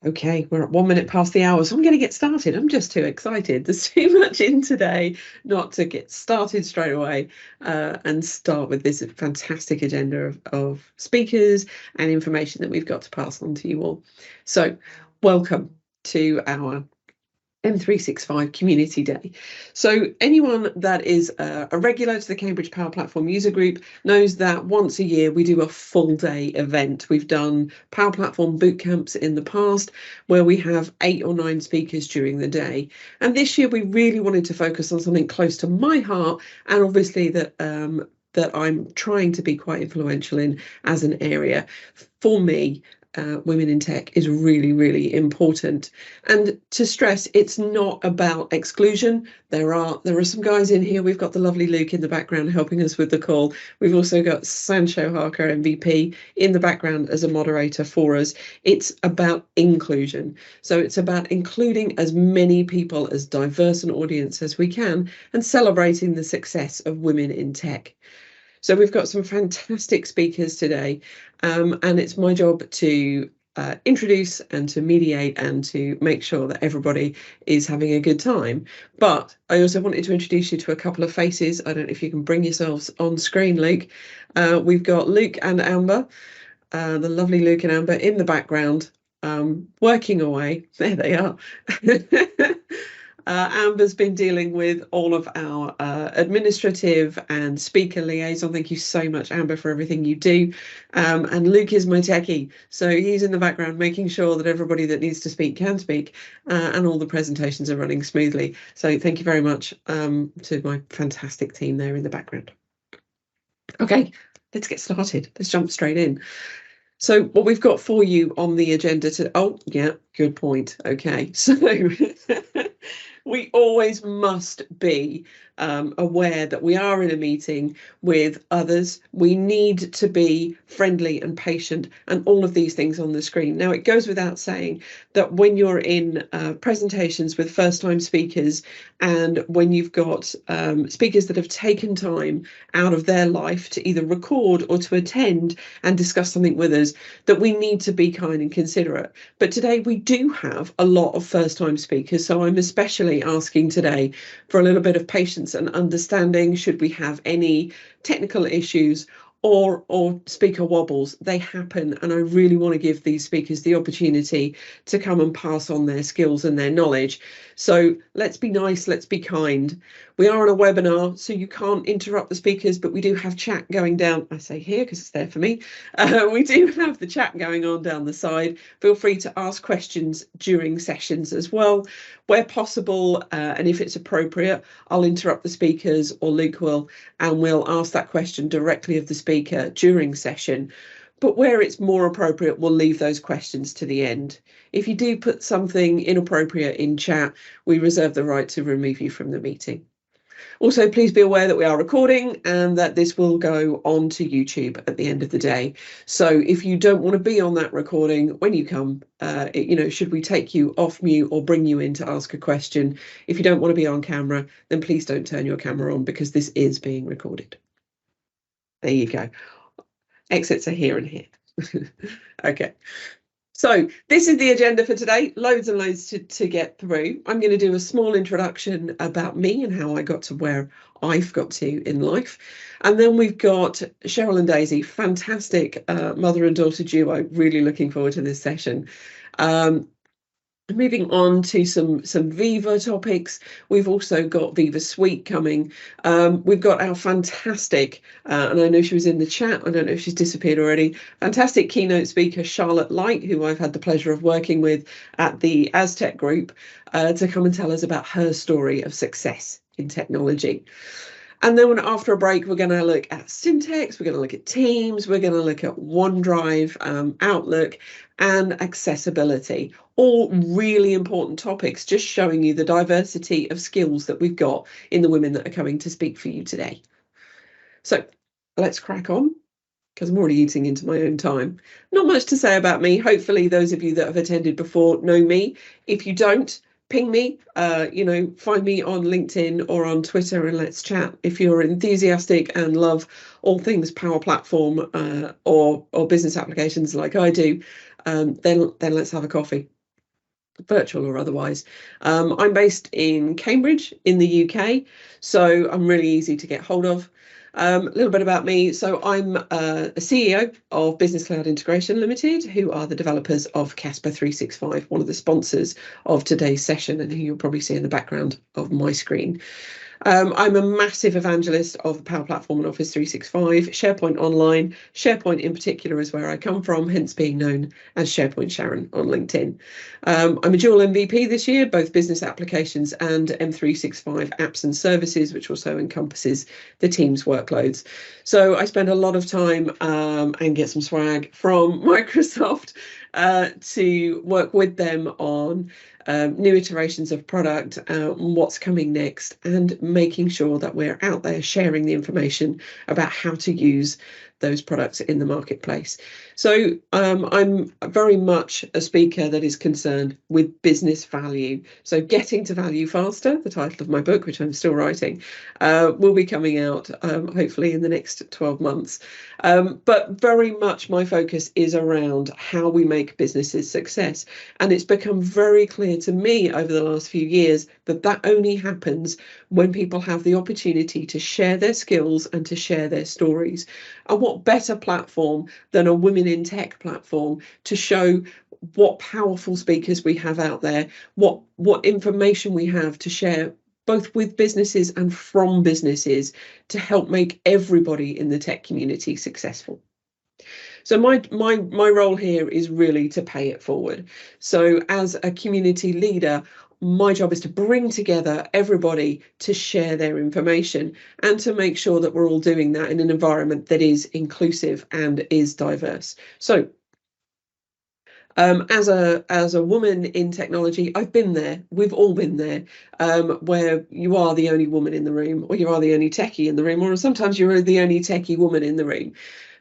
Okay, we're at 1 minute past the hour, so I'm going to get started. I'm just too excited. There's too much in today not to get started straight away and start with this fantastic agenda of speakers and information that we've got to pass on to you all. So welcome to our M365 Community Day. So anyone that is a regular to the Cambridge Power Platform user group knows that once a year we do a full day event. We've done Power Platform boot camps in the past where we have 8 or 9 speakers during the day. And this year we really wanted to focus on something close to my heart and obviously that I'm trying to be quite influential in as an area. For me, women in tech is really, really important. And to stress, it's not about exclusion. There are some guys in here. We've got the lovely Luke in the background helping us with the call. We've also got Sancho Harker, MVP, in the background as a moderator for us. It's about inclusion. So it's about including as many people, as diverse an audience as we can, and celebrating the success of women in tech. So we've got some fantastic speakers today, and it's my job to introduce and to mediate and to make sure that everybody is having a good time. But I also wanted to introduce you to a couple of faces. I don't know if you can bring yourselves on screen, Luke. We've got Luke and Amber, the lovely Luke and Amber in the background, working away. There they are. Amber's been dealing with all of our administrative and speaker liaison. Thank you so much, Amber, for everything you do. And Luke is my techie. So he's in the background making sure that everybody that needs to speak can speak and all the presentations are running smoothly. So thank you very much to my fantastic team there in the background. Okay, let's get started. Let's jump straight in. So what we've got for you on the agenda to, oh, yeah, good point. Okay, so we always must be aware that we are in a meeting with others. We need to be friendly and patient and all of these things on the screen. Now, it goes without saying that when you're in presentations with first-time speakers and when you've got speakers that have taken time out of their life to either record or to attend and discuss something with us, that we need to be kind and considerate. But today we do have a lot of first-time speakers, so I'm especially asking today for a little bit of patience and understanding should we have any technical issues or speaker wobbles. They happen, and I really want to give these speakers the opportunity to come and pass on their skills and their knowledge. So let's be nice, let's be kind. We are on a webinar, so you can't interrupt the speakers, but we do have chat going down. I say here because it's there for me. We do have the chat going on down the side. Feel free to ask questions during sessions as well. Where possible, and if it's appropriate, I'll interrupt the speakers or Luke will, and we'll ask that question directly of the speaker during session. But where it's more appropriate, we'll leave those questions to the end. If you do put something inappropriate in chat, we reserve the right to remove you from the meeting. Also, please be aware that we are recording and that this will go on to YouTube at the end of the day. So if you don't want to be on that recording when you come, should we take you off mute or bring you in to ask a question, if you don't want to be on camera, then please don't turn your camera on because this is being recorded. There you go. Exits are here and here. Okay. So this is the agenda for today, loads and loads to get through. I'm going to do a small introduction about me and how I got to where I've got to in life. And then we've got Cheryl and Daisy, fantastic mother and daughter duo, really looking forward to this session. Moving on to some Viva topics, we've also got Viva Suite coming. We've got our fantastic, and I know she was in the chat, I don't know if she's disappeared already, fantastic keynote speaker, Charlotte Light, who I've had the pleasure of working with at the Aztec Group, to come and tell us about her story of success in technology. And then after a break, we're going to look at Syntex, we're going to look at Teams, we're going to look at OneDrive, Outlook, and accessibility. All really important topics, just showing you the diversity of skills that we've got in the women that are coming to speak for you today. So let's crack on, because I'm already eating into my own time. Not much to say about me. Hopefully those of you that have attended before know me. If you don't, ping me, find me on LinkedIn or on Twitter and let's chat. If you're enthusiastic and love all things Power Platform or business applications like I do, then let's have a coffee. virtual or otherwise. I'm based in Cambridge in the UK, so I'm really easy to get hold of. A little bit about me. So I'm a CEO of Business Cloud Integration Limited, who are the developers of Casper 365, one of the sponsors of today's session, and who you'll probably see in the background of my screen. I'm a massive evangelist of the Power Platform and Office 365, SharePoint Online. SharePoint in particular is where I come from, hence being known as SharePoint Sharon on LinkedIn. I'm a dual MVP this year, both business applications and M365 apps and services, which also encompasses the team's workloads. So I spend a lot of time and get some swag from Microsoft to work with them on new iterations of product, what's coming next, and making sure that we're out there sharing the information about how to use those products in the marketplace. So I'm very much a speaker that is concerned with business value. So Getting to Value Faster, the title of my book, which I'm still writing, will be coming out hopefully in the next 12 months. But very much my focus is around how we make businesses success. And it's become very clear to me over the last few years that that only happens when people have the opportunity to share their skills and to share their stories. And what better platform than a Women in Tech platform to show what powerful speakers we have out there, what information we have to share both with businesses and from businesses to help make everybody in the tech community successful. So my role here is really to pay it forward. So as a community leader, my job is to bring together everybody to share their information and to make sure that we're all doing that in an environment that is inclusive and is diverse. So as a woman in technology, I've been there. We've all been there, where you are the only woman in the room, or you are the only techie in the room, or sometimes you're the only techie woman in the room.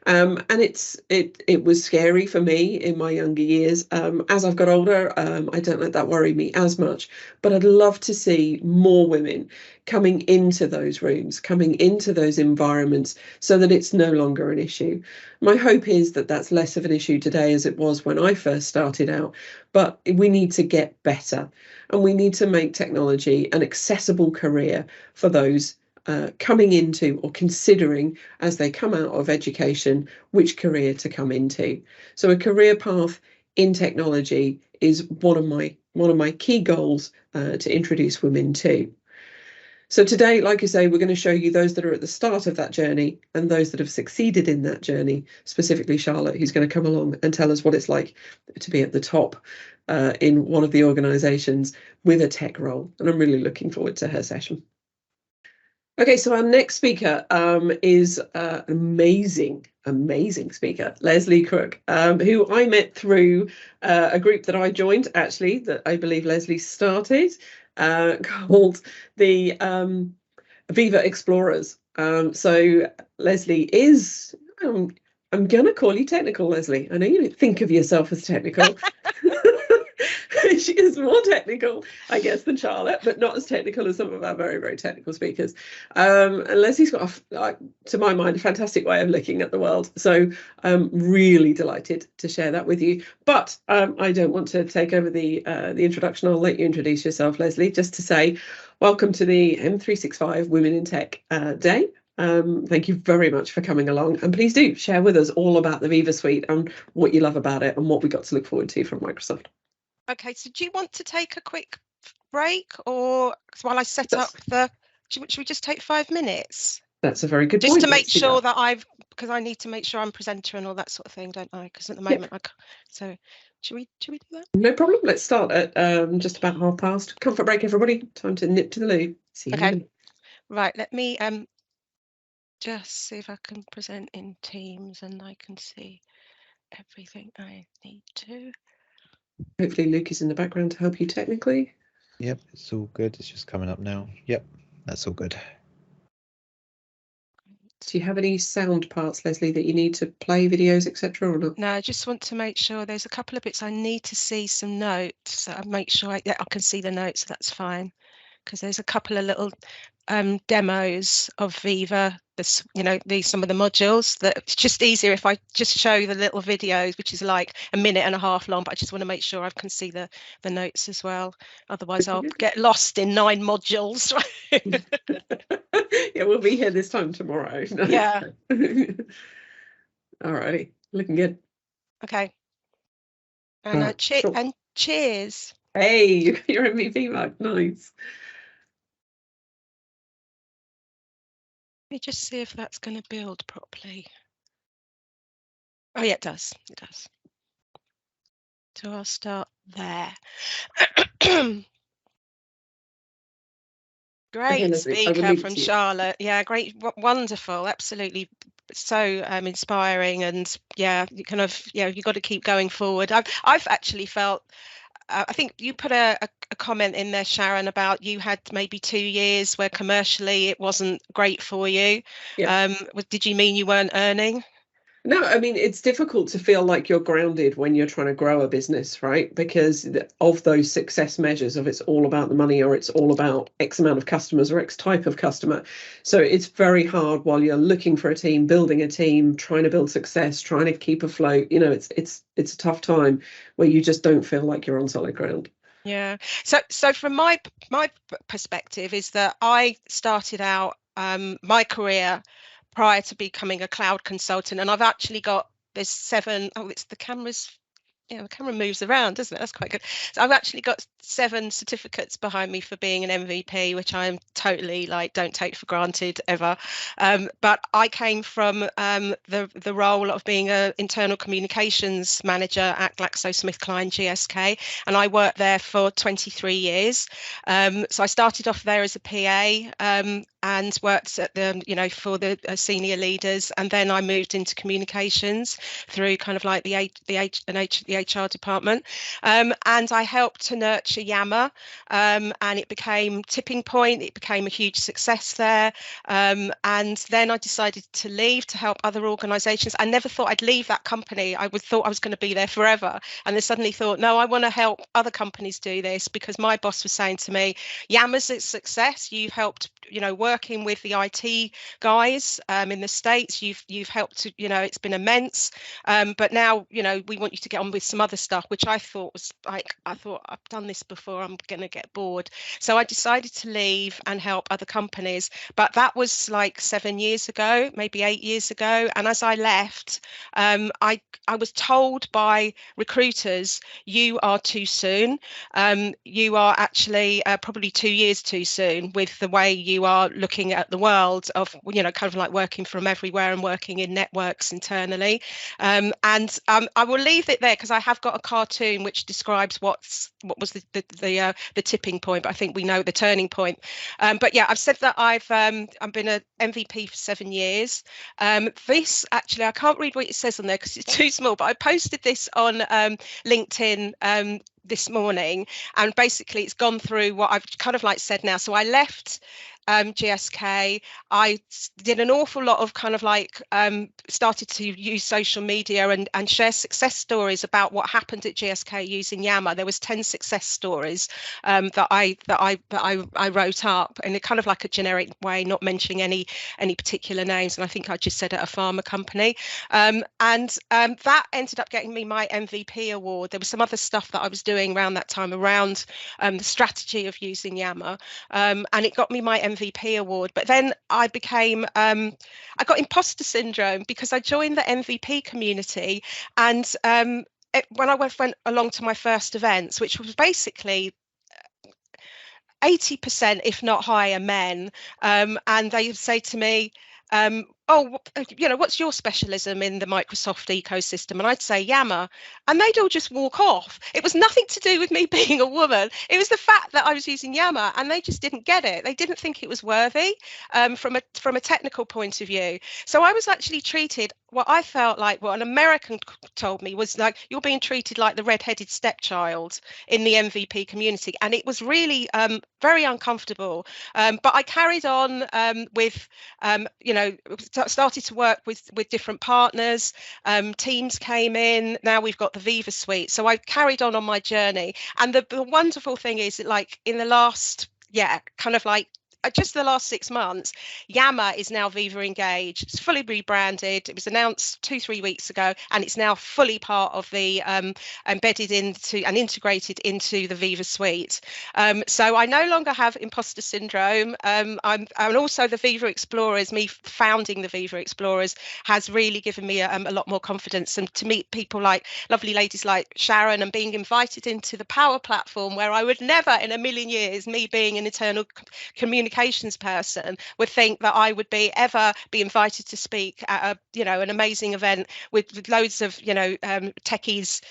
And it was scary for me in my younger years. As I've got older, I don't let that worry me as much. But I'd love to see more women coming into those rooms, coming into those environments, so that it's no longer an issue. My hope is that that's less of an issue today as it was when I first started out. But we need to get better, and we need to make technology an accessible career for those coming into or considering as they come out of education which career to come into. So a career path in technology is one of my key goals to introduce women to. So today, like I say, we're going to show you those that are at the start of that journey and those that have succeeded in that journey, specifically Charlotte, who's going to come along and tell us what it's like to be at the top in one of the organisations with a tech role. And I'm really looking forward to her session. Okay, so our next speaker is an amazing speaker, Lesley Crook, who I met through a group that I joined, actually, that I believe Lesley started, called the Viva Explorers. So Lesley is, I'm going to call you technical, Lesley. I know you don't think of yourself as technical. She is more technical, I guess, than Charlotte, but not as technical as some of our very, very technical speakers. And Lesley's got, to my mind, a fantastic way of looking at the world. So I'm really delighted to share that with you. But I don't want to take over the introduction. I'll let you introduce yourself, Lesley, just to say welcome to the M365 Women in Tech Day. Thank you very much for coming along, and please do share with us all about the Viva Suite and what you love about it and what we got to look forward to from Microsoft. Okay, so do you want to take a quick break, or while I set up the, should we just take 5 minutes? That's a very good point. Just to make sure that because I need to make sure I'm presenter and all that sort of thing, don't I? Because at the moment, so should we do that? No problem. Let's start at just about past. Comfort break, everybody. Time to nip to the loo. See you in a minute. Right, let me just see if I can present in Teams and I can see everything I need to. Hopefully Luke is in the background to help you technically. Yep, it's all good. It's just coming up now. Yep, that's all good. Do you have any sound parts, Lesley, that you need to play videos, etc., or not? No, I just want to make sure there's a couple of bits I need to see some notes. So I make sure I can see the notes. So that's fine, because there's a couple of little demos of Viva this, some of the modules. That it's just easier if I just show the little videos, which is like a minute and a half long, but I just want to make sure I can see the notes as well. Otherwise I'll get lost in 9 modules. Yeah, we'll be here this time tomorrow. Yeah. All righty, looking good. Okay. And Sure. and cheers. Hey, your MVP mug, nice. Let me just see if that's going to build properly. Oh yeah, it does. It does. So I'll start there. Great speaker from Charlotte. Yeah, great, wonderful, absolutely, so inspiring, and yeah, you kind of, you've got to keep going forward. I've actually felt. I think you put a comment in there, Sharon, about you had maybe 2 years where commercially it wasn't great for you. Yeah. Did you mean you weren't earning? No, I mean, it's difficult to feel like you're grounded when you're trying to grow a business, right? Because of those success measures of it's all about the money, or it's all about X amount of customers or X type of customer. So it's very hard while you're looking for a team, building a team, trying to build success, trying to keep afloat. It's a tough time where you just don't feel like you're on solid ground. Yeah. So from my perspective is that I started out my career prior to becoming a cloud consultant, and I've actually got there's 7. Oh, it's the cameras. Yeah, the camera moves around, doesn't it? That's quite good. So I've actually got 7 certificates behind me for being an MVP, which I'm totally don't take for granted ever. But I came from the role of being an internal communications manager at GlaxoSmithKline GSK, and I worked there for 23 years. So I started off there as a PA. And worked at for the senior leaders, and then I moved into communications through kind of like the HR department, and I helped to nurture Yammer, and it became Tipping Point. It became a huge success there, and then I decided to leave to help other organisations. I never thought I'd leave that company. I thought I was going to be there forever, and then suddenly thought, no, I want to help other companies do this, because my boss was saying to me, Yammer's a success. You've helped, working with the IT guys in the States, you've helped to, it's been immense, but now we want you to get on with some other stuff, which I thought was I thought I've done this before, I'm gonna get bored. So I decided to leave and help other companies, but that was like 7 years ago, maybe 8 years ago. And as I left, I was told by recruiters, you are too soon. You are actually probably 2 years too soon with the way you are looking at the world of, kind of like working from everywhere and working in networks internally. And I will leave it there because I have got a cartoon which describes what was the tipping point, but I think we know the turning point. But yeah, I've said that I've been an MVP for 7 years. This actually, I can't read what it says on there because it's too small, but I posted this on LinkedIn this morning, and basically it's gone through what I've kind of like said now. So I left GSK. I did an awful lot of kind of like started to use social media and share success stories about what happened at GSK using Yammer. There was 10 success stories that I wrote up in a kind of like a generic way, not mentioning any particular names. And I think I just said at a pharma company, and that ended up getting me my MVP award. There was some other stuff that I was doing around that time around the strategy of using Yammer, and it got me my MVP award. But then I became I got imposter syndrome because I joined the MVP community, and when I went along to my first events, which was basically 80%, if not higher, men, and they say to me, oh, what's your specialism in the Microsoft ecosystem? And I'd say Yammer, and they'd all just walk off. It was nothing to do with me being a woman. It was the fact that I was using Yammer, and they just didn't get it. They didn't think it was worthy from a technical point of view. So I was actually treated what I felt like what an American told me was like, you're being treated like the red-headed stepchild in the MVP community. And it was really very uncomfortable. But I carried on with, started to work with different partners. Teams came in. Now we've got the Viva Suite. So I carried on my journey. And the wonderful thing is that, like, in the last, kind of like just the last 6 months, Yammer is now Viva Engage. It's fully rebranded. It was announced 2-3 weeks ago, and it's now fully part of the embedded into and integrated into the Viva Suite. So I no longer have imposter syndrome. And also the Viva Explorers, me founding the Viva Explorers, has really given me a lot more confidence, and to meet people like lovely ladies like Sharon, and being invited into the Power Platform, where I would never in a million years, me being an internal communications person, would think that I would ever be invited to speak at an amazing event with loads of techies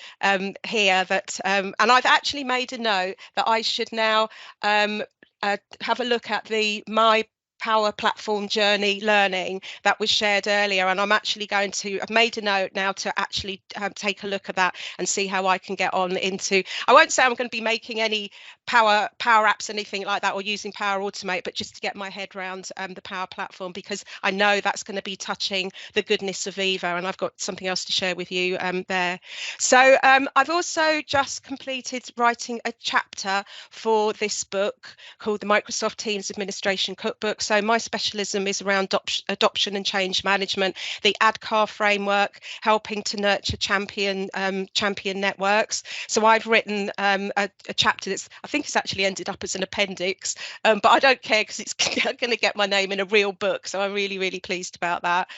here. That and I've actually made a note that I should now have a look at my Power Platform journey learning that was shared earlier, and I've made a note now to actually take a look at that and see how I can get on into. I won't say I'm going to be making any power apps, anything like that, or using Power Automate, but just to get my head around the Power Platform, because I know that's going to be touching the goodness of Viva, and I've got something else to share with you there. So I've also just completed writing a chapter for this book called the Microsoft Teams Administration Cookbook. So my specialism is around adoption and change management, the ADKAR framework, helping to nurture champion networks. So I've written a chapter that's, I think it's actually ended up as an appendix, but I don't care because it's going to get my name in a real book. So I'm really, really pleased about that.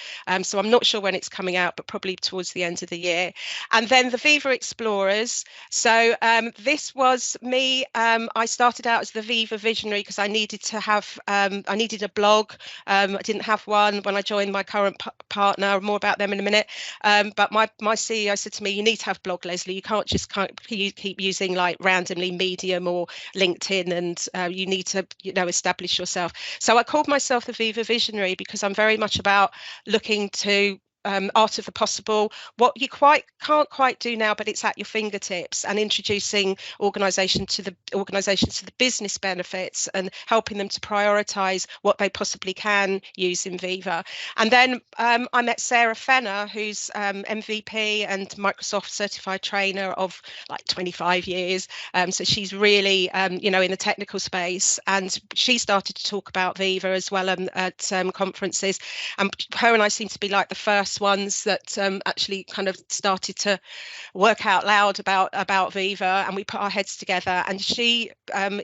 So I'm not sure when it's coming out, but probably towards the end of the year. And then the Viva Explorers. So this was me. I started out as the Viva Visionary because I needed to have, I needed a blog. I didn't have one when I joined my current partner. More about them in a minute. But my CEO said to me, "You need to have blog, Lesley. You can't just keep using like randomly Medium or LinkedIn, and you need to establish yourself." So I called myself the Viva Visionary because I'm very much about looking to art of the possible, what you can't quite do now, but it's at your fingertips, and introducing organisations to the business benefits and helping them to prioritise what they possibly can use in Viva. And then I met Sarah Fenner, who's MVP and Microsoft certified trainer of like 25 years. So she's really in the technical space, and she started to talk about Viva as well at conferences. And her and I seem to be like the first ones that actually kind of started to work out loud about Viva, and we put our heads together. And she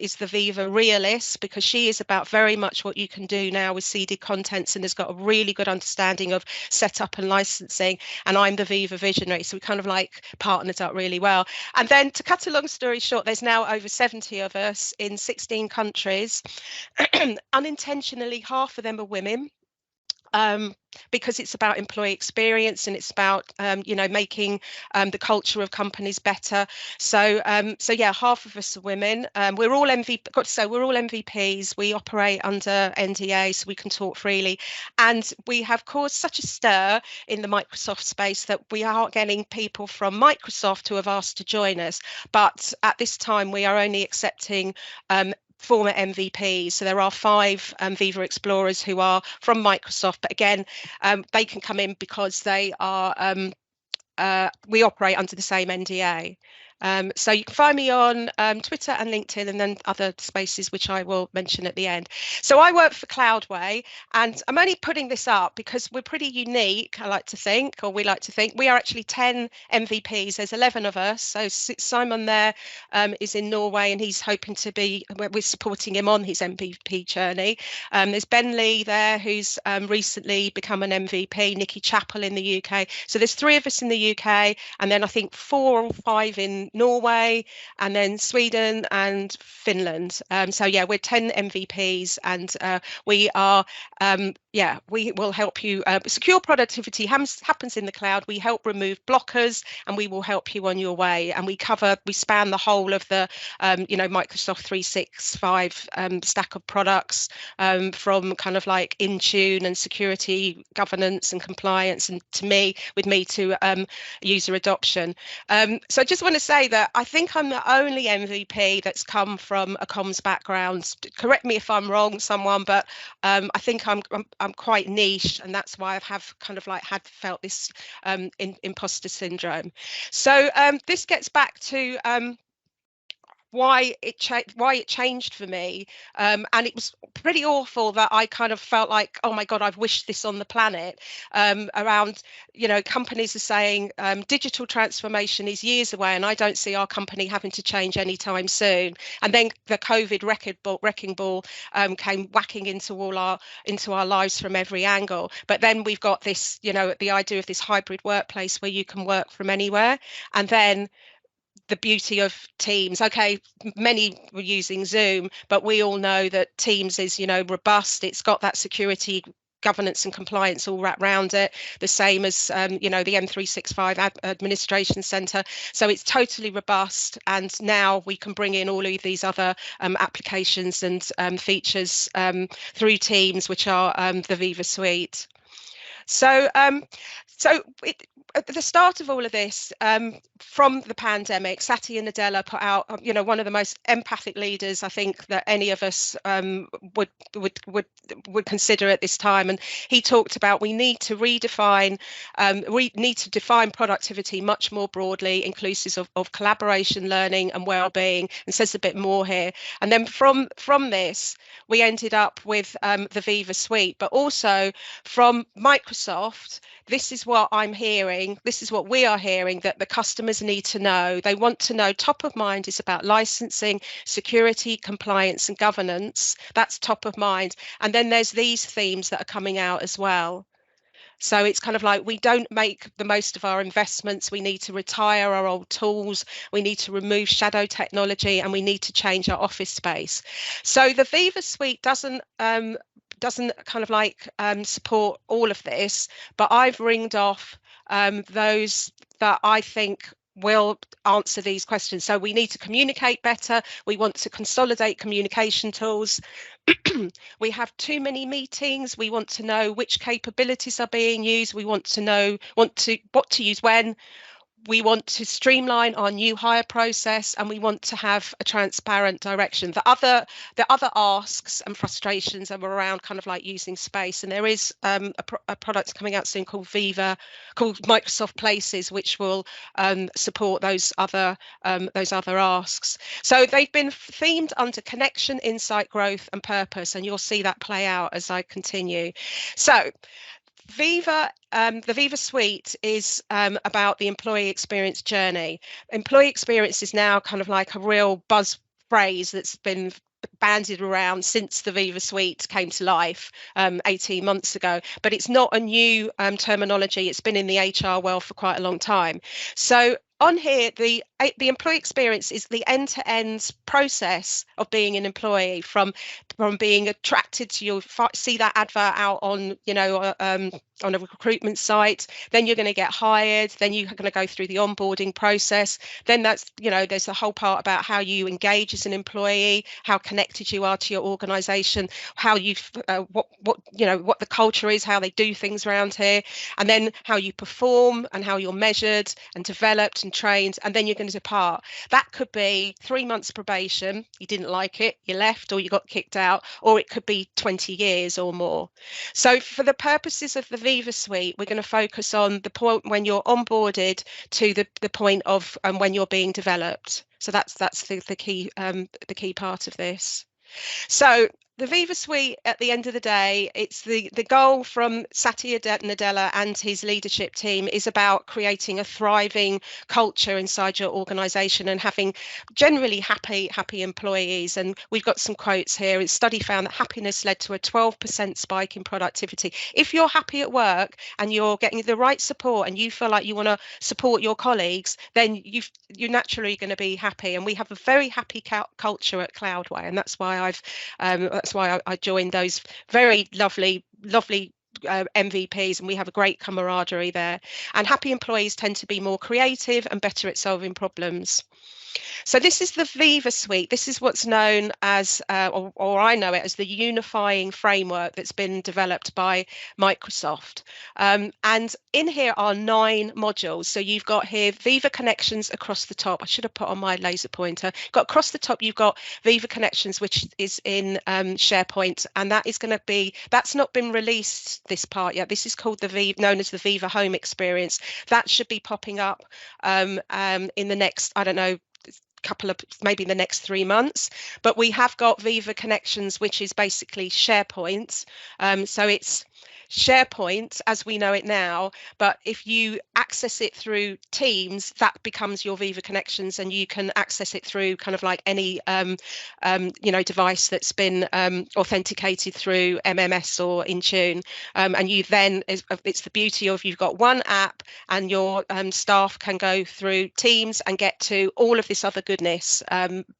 is the Viva realist, because she is about very much what you can do now with seeded contents, and has got a really good understanding of setup and licensing. And I'm the Viva Visionary, so we kind of like partnered up really well. And then, to cut a long story short, there's now over 70 of us in 16 countries. Unintentionally, half of them are women. Because it's about employee experience, and it's about making the culture of companies better. So yeah, half of us are women. We're all MVPs. We operate under NDA, so we can talk freely, and we have caused such a stir in the Microsoft space that we are getting people from Microsoft who have asked to join us. But at this time, we are only accepting former MVPs. So there are 5 Viva Explorers who are from Microsoft, but again, they can come in because they are we operate under the same NDA. So you can find me on Twitter and LinkedIn, and then other spaces which I will mention at the end. So I work for CloudWay, and I'm only putting this up because we're pretty unique, we like to think. We are actually 10 MVPs. There's 11 of us. So Simon there is in Norway, and he's hoping to be, we're supporting him on his MVP journey. There's Ben Lee there, who's recently become an MVP, Nikki Chappell in the UK. So there's 3 of us in the UK, and then I think 4 or 5 in Norway, and then Sweden and Finland. So yeah, we're 10 MVPs, and we are we will help you. Secure productivity happens in the cloud. We help remove blockers, and we will help you on your way. And we span the whole of the Microsoft 365 stack of products, from kind of like Intune and security, governance and compliance, and with me to user adoption. So I just want to say that I think I'm the only MVP that's come from a comms background. Correct me if I'm wrong, someone, but I think I'm quite niche, and that's why I have kind of like felt this imposter syndrome. So this gets back to why it changed for me, and it was pretty awful that I kind of felt like, oh my God, I've wished this on the planet. Around, companies are saying digital transformation is years away, and I don't see our company having to change anytime soon. And then the COVID wrecking ball came whacking into our lives from every angle. But then we've got this, the idea of this hybrid workplace where you can work from anywhere, and then the beauty of Teams. Okay, many were using Zoom, but we all know that Teams is, robust. It's got that security, governance and compliance all wrapped around it, the same as the M365 administration center. So it's totally robust, and now we can bring in all of these other applications and features through Teams, which are the Viva Suite. So at the start of all of this, from the pandemic, Sati and Nadella put out, one of the most empathic leaders I think that any of us would consider at this time. And he talked about we need to define productivity much more broadly, inclusive of collaboration, learning, and well-being, and says a bit more here. And then from this, we ended up with the Viva Suite, but also from Microsoft. This is what I'm hearing. This is what we are hearing that the customers need to know. They want to know, top of mind is about licensing, security, compliance, and governance. That's top of mind. And then there's these themes that are coming out as well. So it's kind of like, we don't make the most of our investments. We need to retire our old tools. We need to remove shadow technology, and we need to change our office space. So the Viva Suite doesn't kind of like support all of this, but I've ringed off those that I think will answer these questions. So we need to communicate better. We want to consolidate communication tools. We have too many meetings. We want to know which capabilities are being used. We want to know what to use when. We want to streamline our new hire process, and we want to have a transparent direction. The other asks and frustrations are around kind of like using space, and there is a product coming out soon called Microsoft Places, which will support those other asks. So they've been themed under connection, insight, growth, and purpose, and you'll see that play out as I continue. So the Viva Suite is about the employee experience journey. Employee experience is now kind of like a real buzz phrase that's been bandied around since the Viva Suite came to life 18 months ago, but it's not a new terminology. It's been in the HR world for quite a long time. So on here, the employee experience is the end-to-end process of being an employee, from being attracted to you, see that advert out on on a recruitment site, then you're going to get hired, then you're going to go through the onboarding process, then that's there's a whole part about how you engage as an employee, how connected you are to your organization, how you what the culture is, how they do things around here, and then how you perform and how you're measured and developed and trained, and then you're going to depart. That could be 3 months probation, you didn't like it, you left, or you got kicked out, or it could be 20 years or more. So for the purposes of the Viva Suite, we're going to focus on the point when you're onboarded to the point of when you're being developed. So that's the key part of this. So the Viva Suite, at the end of the day, it's the goal from Satya Nadella and his leadership team is about creating a thriving culture inside your organization and having generally happy employees. And we've got some quotes here. A study found that happiness led to a 12% spike in productivity. If you're happy at work and you're getting the right support and you feel like you want to support your colleagues, then you're naturally going to be happy. And we have a very happy culture at CloudWay, and that's why I joined those very lovely MVPs, and we have a great camaraderie there. And happy employees tend to be more creative and better at solving problems. So this is the Viva Suite. This is what's known as, or I know it as, the unifying framework that's been developed by Microsoft. And in here are 9 modules. So you've got here Viva Connections across the top. I should have put on my laser pointer. Got across the top, you've got Viva Connections, which is in SharePoint, and that is going to be, that's not been released, this part yet. This is called known as the Viva Home Experience. That should be popping up in the next, I don't know, maybe the next 3 months. But we have got Viva Connections, which is basically SharePoint. So it's SharePoint as we know it now, but if you access it through Teams, that becomes your Viva Connections, and you can access it through kind of like any device that's been authenticated through MMS or Intune. And you then, it's the beauty of, you've got one app and your staff can go through Teams and get to all of this other goodness,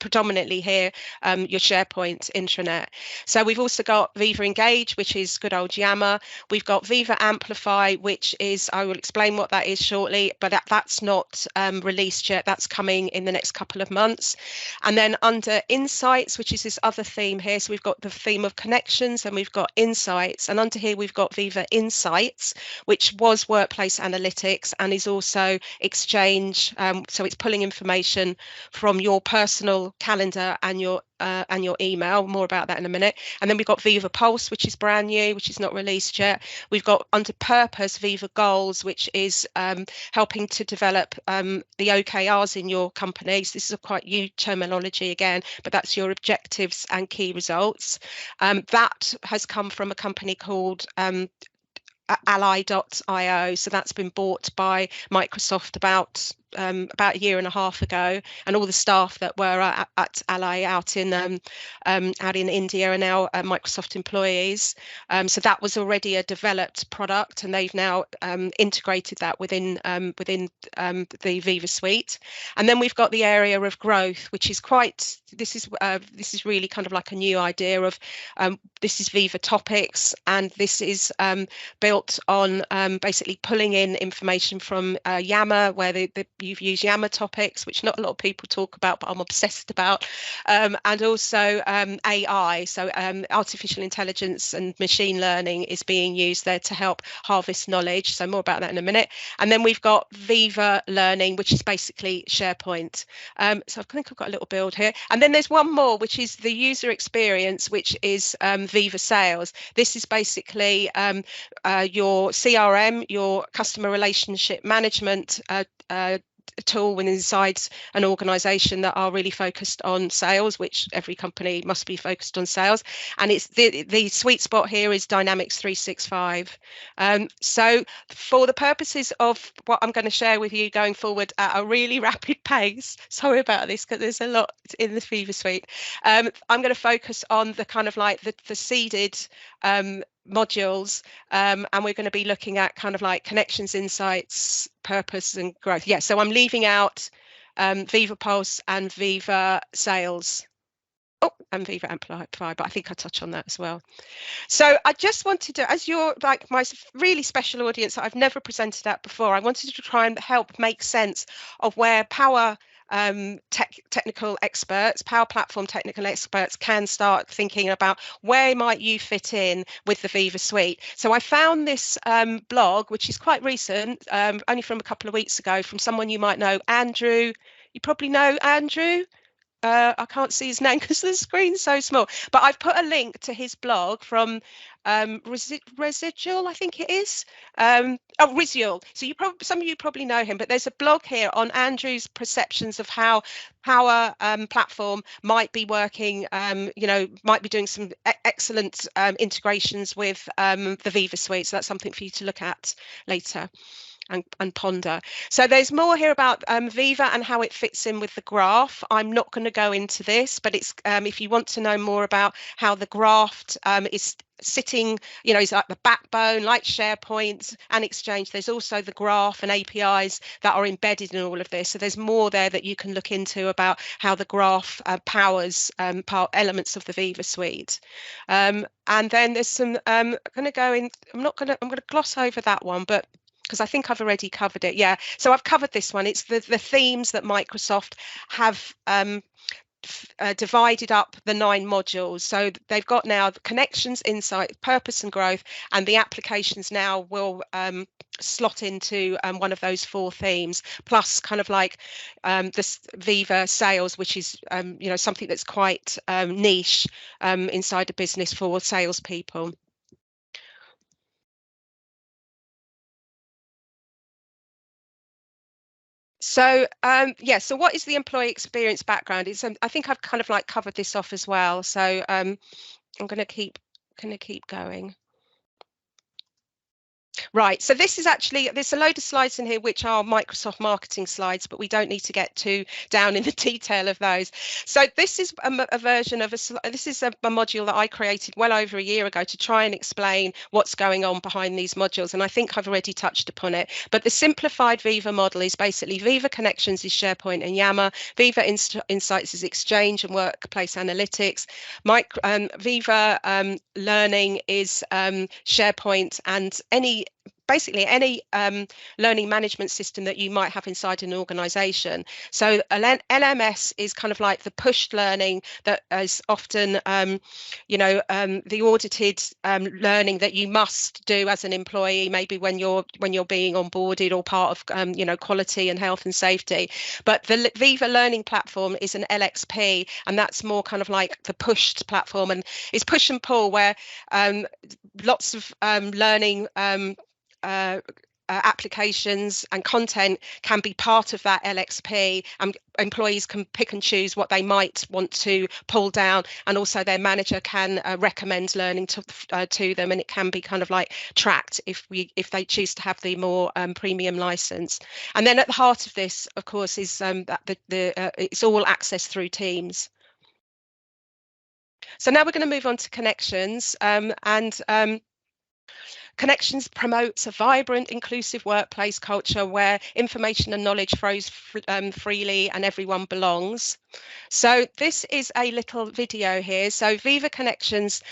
predominantly here, your SharePoint intranet. So we've also got Viva Engage, which is good old Yammer. We've got Viva Amplify, which is, I will explain what that is shortly, but that's not released yet. That's coming in the next couple of months. And then under Insights, which is this other theme here, so we've got the theme of connections and we've got Insights. And under here, we've got Viva Insights, which was Workplace Analytics and is also Exchange. So it's pulling information from your personal calendar and your email. More about that in a minute. And then we've got Viva Pulse, which is brand new, which is not released yet. We've got under Purpose Viva Goals, which is helping to develop the OKRs in your companies. This is a quite new terminology again, but that's your objectives and key results. That has come from a company called ally.io. So that's been bought by Microsoft about a year and a half ago, and all the staff that were at Ally out in India are now Microsoft employees. So that was already a developed product, and they've now integrated that within the Viva Suite. And then we've got the area of growth, which is this is really kind of like a new idea of this is Viva Topics, and this is built on basically pulling in information from Yammer, where you've used Yammer Topics, which not a lot of people talk about, but I'm obsessed about, and also AI, so artificial intelligence and machine learning is being used there to help harvest knowledge. So more about that in a minute. And then we've got Viva Learning, which is basically SharePoint. So I think I've got a little build here. And then there's one more, which is the user experience, which is Viva Sales. This is basically your CRM, your customer relationship management tool inside an organization that are really focused on sales, which every company must be focused on sales. And it's the sweet spot here is Dynamics 365. So for the purposes of what I'm going to share with you going forward at a really rapid pace, sorry about this because there's a lot in the Viva Suite, I'm going to focus on the kind of like the seeded modules, and we're going to be looking at kind of like connections, insights, purpose and growth. Yeah, so I'm leaving out Viva Pulse and Viva Sales. Oh, and Viva Amplify, but I think I touch on that as well. So I just wanted to, as you're like my really special audience that I've never presented at before, I wanted to try and help make sense of where power technical experts, Power Platform technical experts can start thinking about where might you fit in with the Viva Suite. So I found this blog, which is quite recent, only from a couple of weeks ago, from someone you might know, Andrew. You probably know Andrew. I can't see his name because the screen's so small, but I've put a link to his blog from Residual, I think it is. Residual. So some of you probably know him, but there's a blog here on Andrew's perceptions of how Power Platform might be working, might be doing some excellent integrations with the Viva Suite. So that's something for you to look at later and ponder. So there's more here about Viva and how it fits in with the graph. I'm not going to go into this, but it's if you want to know more about how the graph is sitting, is like the backbone, like SharePoint and Exchange. There's also the graph and APIs that are embedded in all of this. So there's more there that you can look into about how the graph powers elements of the Viva Suite. And then there's some. I'm going to gloss over that one, but because I think I've already covered it. Yeah, so I've covered this one. It's the themes that Microsoft have divided up the 9 modules. So they've got now the connections, insight, purpose and growth, and the applications now will slot into one of those 4 themes, plus kind of like this Viva Sales, which is something that's quite niche inside a business for salespeople. So yeah, so what is the employee experience background? It's I think I've kind of like covered this off as well. So I'm going to keep going. Right, so this is actually, there's a load of slides in here which are Microsoft marketing slides, but we don't need to get too down in the detail of those. So this is a version of this is a module that I created well over a year ago to try and explain what's going on behind these modules, and I think I've already touched upon it. But the simplified Viva model is basically Viva Connections is SharePoint and Yammer, Viva Insights is Exchange and Workplace Analytics, Viva Learning is SharePoint and basically any learning management system that you might have inside an organization. So LMS is kind of like the pushed learning that is often, the audited learning that you must do as an employee, maybe when you're being onboarded or part of, quality and health and safety. But the Viva Learning platform is an LXP, and that's more kind of like the pushed platform, and it's push and pull where lots of learning applications and content can be part of that LXP, and employees can pick and choose what they might want to pull down, and also their manager can recommend learning to them, and it can be kind of like tracked if they choose to have the more premium license. And then at the heart of this, of course, is that it's all accessed through Teams. So now we're going to move on to Connections, Connections promotes a vibrant, inclusive workplace culture where information and knowledge flows freely and everyone belongs. So this is a little video here. So Viva Connections,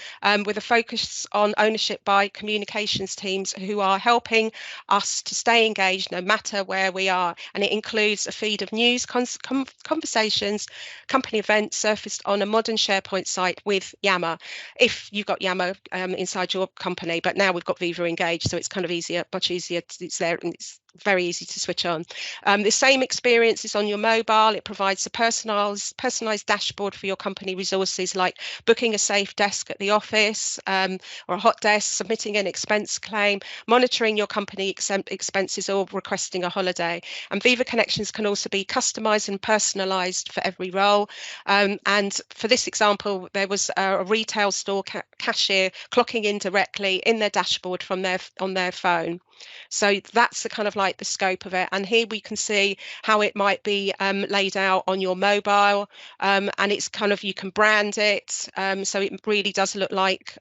with a focus on ownership by communications teams who are helping us to stay engaged no matter where we are. And it includes a feed of news, conversations, company events surfaced on a modern SharePoint site with Yammer, if you've got Yammer inside your company. But now we've got Viva Engaged, so it's kind of easier, much easier. It's there and it's very easy to switch on. The same experience is on your mobile. It provides a personalized dashboard for your company resources, like booking a safe desk at the office or a hot desk, submitting an expense claim, monitoring your company expenses, or requesting a holiday. And Viva Connections can also be customized and personalized for every role. And for this example, there was a retail store cashier clocking in directly in their dashboard from on their phone. So that's the kind of like the scope of it. And here we can see how it might be laid out on your mobile, and it's kind of, you can brand it, so it really does look like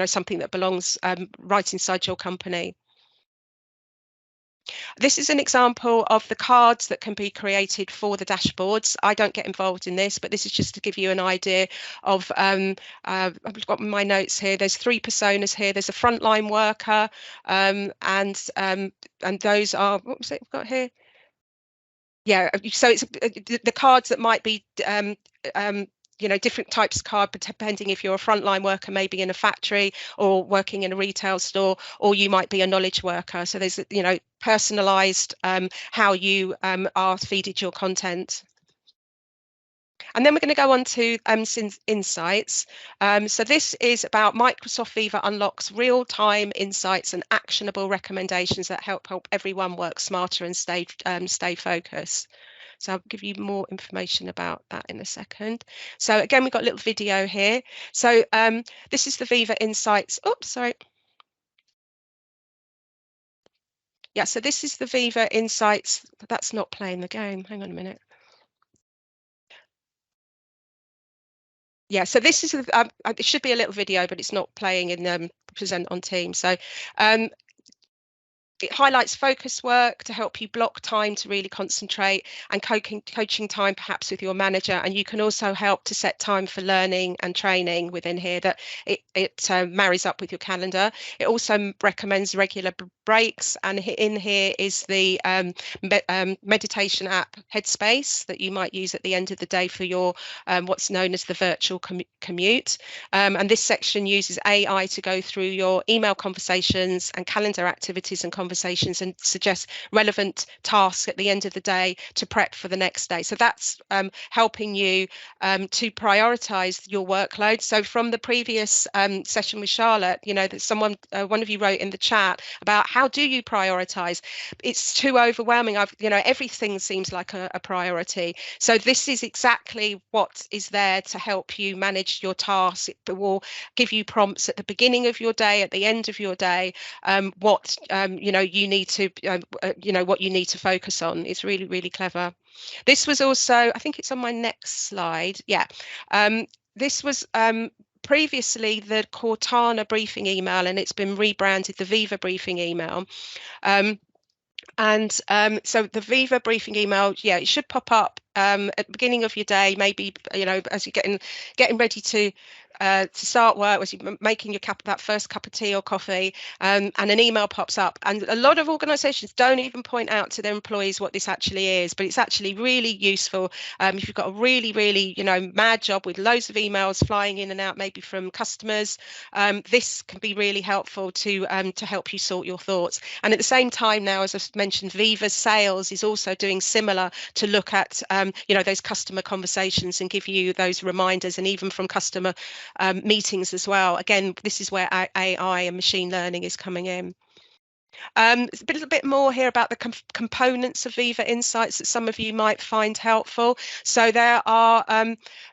something that belongs right inside your company. This is an example of the cards that can be created for the dashboards. I don't get involved in this, but this is just to give you an idea of, I've got my notes here. There's 3 personas here. There's a frontline worker, and those are, what was it we've got here? Yeah, so it's the cards that might be different types of card, but depending if you're a frontline worker, maybe in a factory or working in a retail store, or you might be a knowledge worker. So there's, personalized how you are feeded your content. And then we're going to go on to insights. So this is about Microsoft Viva unlocks real-time insights and actionable recommendations that help everyone work smarter and stay focused. So I'll give you more information about that in a second. So again, we've got a little video here. So this is the Viva Insights. Oops, sorry. Yeah, so this is the Viva Insights. That's not playing the game. Hang on a minute. Yeah, so this is, it should be a little video, but it's not playing in present on Teams. So it highlights focus work to help you block time to really concentrate, and coaching time perhaps with your manager. And you can also help to set time for learning and training within here that it marries up with your calendar. It also recommends regular breaks, and in here is the meditation app Headspace that you might use at the end of the day for your what's known as the virtual commute. And this section uses AI to go through your email conversations and calendar activities and conversations and suggest relevant tasks at the end of the day to prep for the next day. So that's helping you to prioritize your workload. So from the previous session with Charlotte, you know, that someone, one of you wrote in the chat about how do you prioritize? It's too overwhelming. You know, everything seems like a priority. So this is exactly what is there to help you manage your tasks. It will give you prompts at the beginning of your day, at the end of your day, what you know, you need to you know, what you need to focus on. It's really, really clever. This was also, I think it's on my next slide. Yeah, this was previously the Cortana briefing email, and it's been rebranded the Viva briefing email. So the Viva briefing email, yeah, it should pop up at the beginning of your day, maybe, you know, as you're getting ready to start work, as you're making your that first cup of tea or coffee, and an email pops up. And a lot of organisations don't even point out to their employees what this actually is, but it's actually really useful if you've got a really, really, you know, mad job with loads of emails flying in and out, maybe from customers. This can be really helpful to help you sort your thoughts. And at the same time now, as I've mentioned, Viva Sales is also doing similar to look at you know, those customer conversations and give you those reminders, and even from customer meetings as well. Again, this is where AI and machine learning is coming in. A little bit more here about the components of Viva Insights that some of you might find helpful. So there are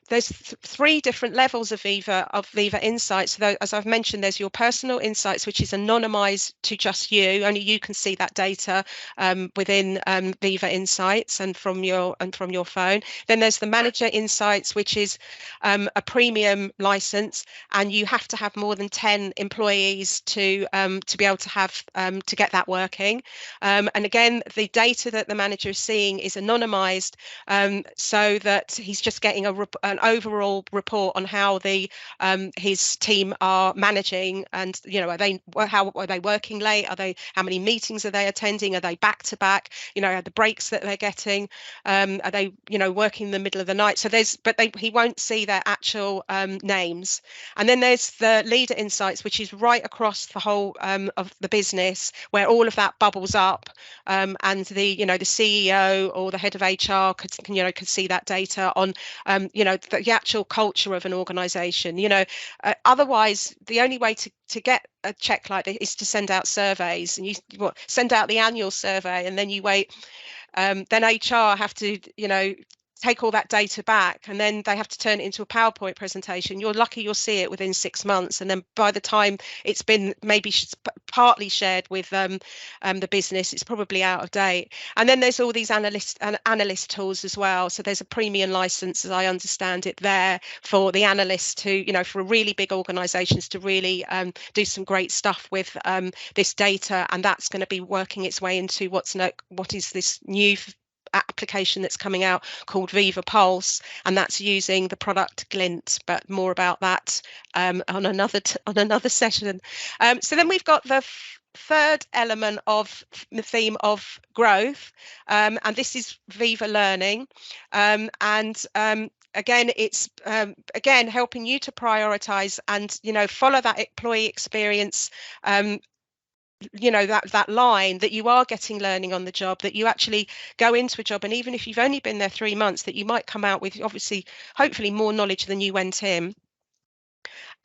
there's three different levels of Viva Insights. So as I've mentioned, there's your personal insights, which is anonymized to just you. Only you can see that data within Viva Insights and from your phone. Then there's the manager insights, which is a premium license, and you have to have more than 10 employees to be able to have to get that working. And again, the data that the manager is seeing is anonymized, so that he's just getting an overall report on how his team are managing, and you know, how are they working late? How many meetings are they attending? Are they back to back? You know, the breaks that they're getting? Are they, you know, working in the middle of the night? So he won't see their actual names. And then there's the leader insights, which is right across the whole of the business, where all of that bubbles up, and the CEO or the head of HR could see that data on the actual culture of an organization. Otherwise, the only way to get a check like this is to send out surveys, and you send out the annual survey, and then you wait. Then HR have to take all that data back, and then they have to turn it into a PowerPoint presentation. You're lucky you'll see it within 6 months, and then by the time it's been maybe partly shared with the business, it's probably out of date. And then there's all these analyst tools as well. So there's a premium license, as I understand it, there for the analysts to, for really big organizations to really do some great stuff with this data, and that's going to be working its way into what is this new application that's coming out called Viva Pulse, and that's using the product Glint, but more about that on another session. So then we've got the third element of the theme of growth, and this is Viva Learning, and again, it's again helping you to prioritize and follow that employee experience, that line that you are getting learning on the job, that you actually go into a job, and even if you've only been there 3 months, that you might come out with hopefully more knowledge than you went in.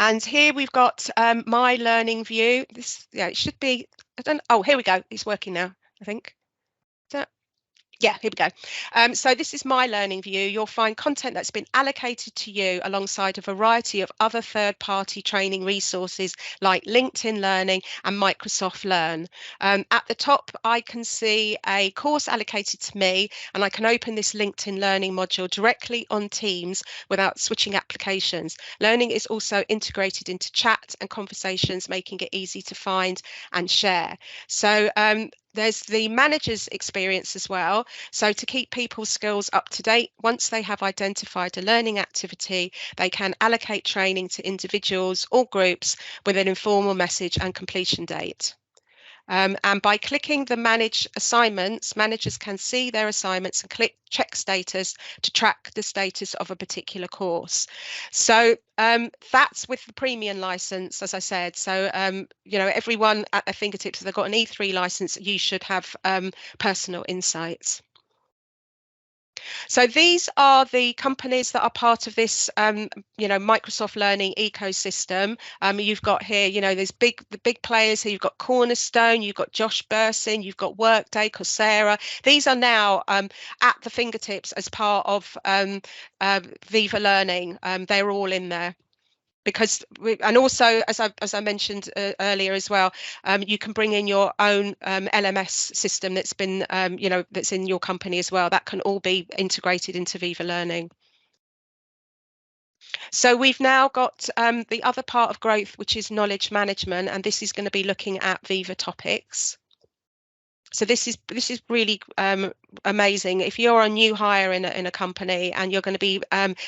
And here we've got my learning view. It should be, here we go, it's working now, I think. Yeah, here we go. So this is my learning view. You'll find content that's been allocated to you alongside a variety of other third-party training resources like LinkedIn Learning and Microsoft Learn. At the top, I can see a course allocated to me, and I can open this LinkedIn Learning module directly on Teams without switching applications. Learning is also integrated into chat and conversations, making it easy to find and share. So there's the manager's experience as well. So to keep people's skills up to date, once they have identified a learning activity, they can allocate training to individuals or groups with an informal message and completion date. And by clicking the manage assignments, managers can see their assignments and click check status to track the status of a particular course. So that's with the premium license, as I said. So you know, everyone at their fingertips, if they've got an E3 license, you should have personal insights. So these are the companies that are part of this, you know, Microsoft Learning ecosystem. You've got here, you know, there's the big players here. You've got Cornerstone, you've got Josh Bersin, you've got Workday, Coursera. These are now at the fingertips as part of Viva Learning. They're all in there. Because and also, as I mentioned earlier as well, you can bring in your own LMS system that's been, you know, that's in your company as well. That can all be integrated into Viva Learning. So we've now got the other part of growth, which is knowledge management, and this is going to be looking at Viva topics. So this is really amazing. If you're a new hire in a company and you're going to be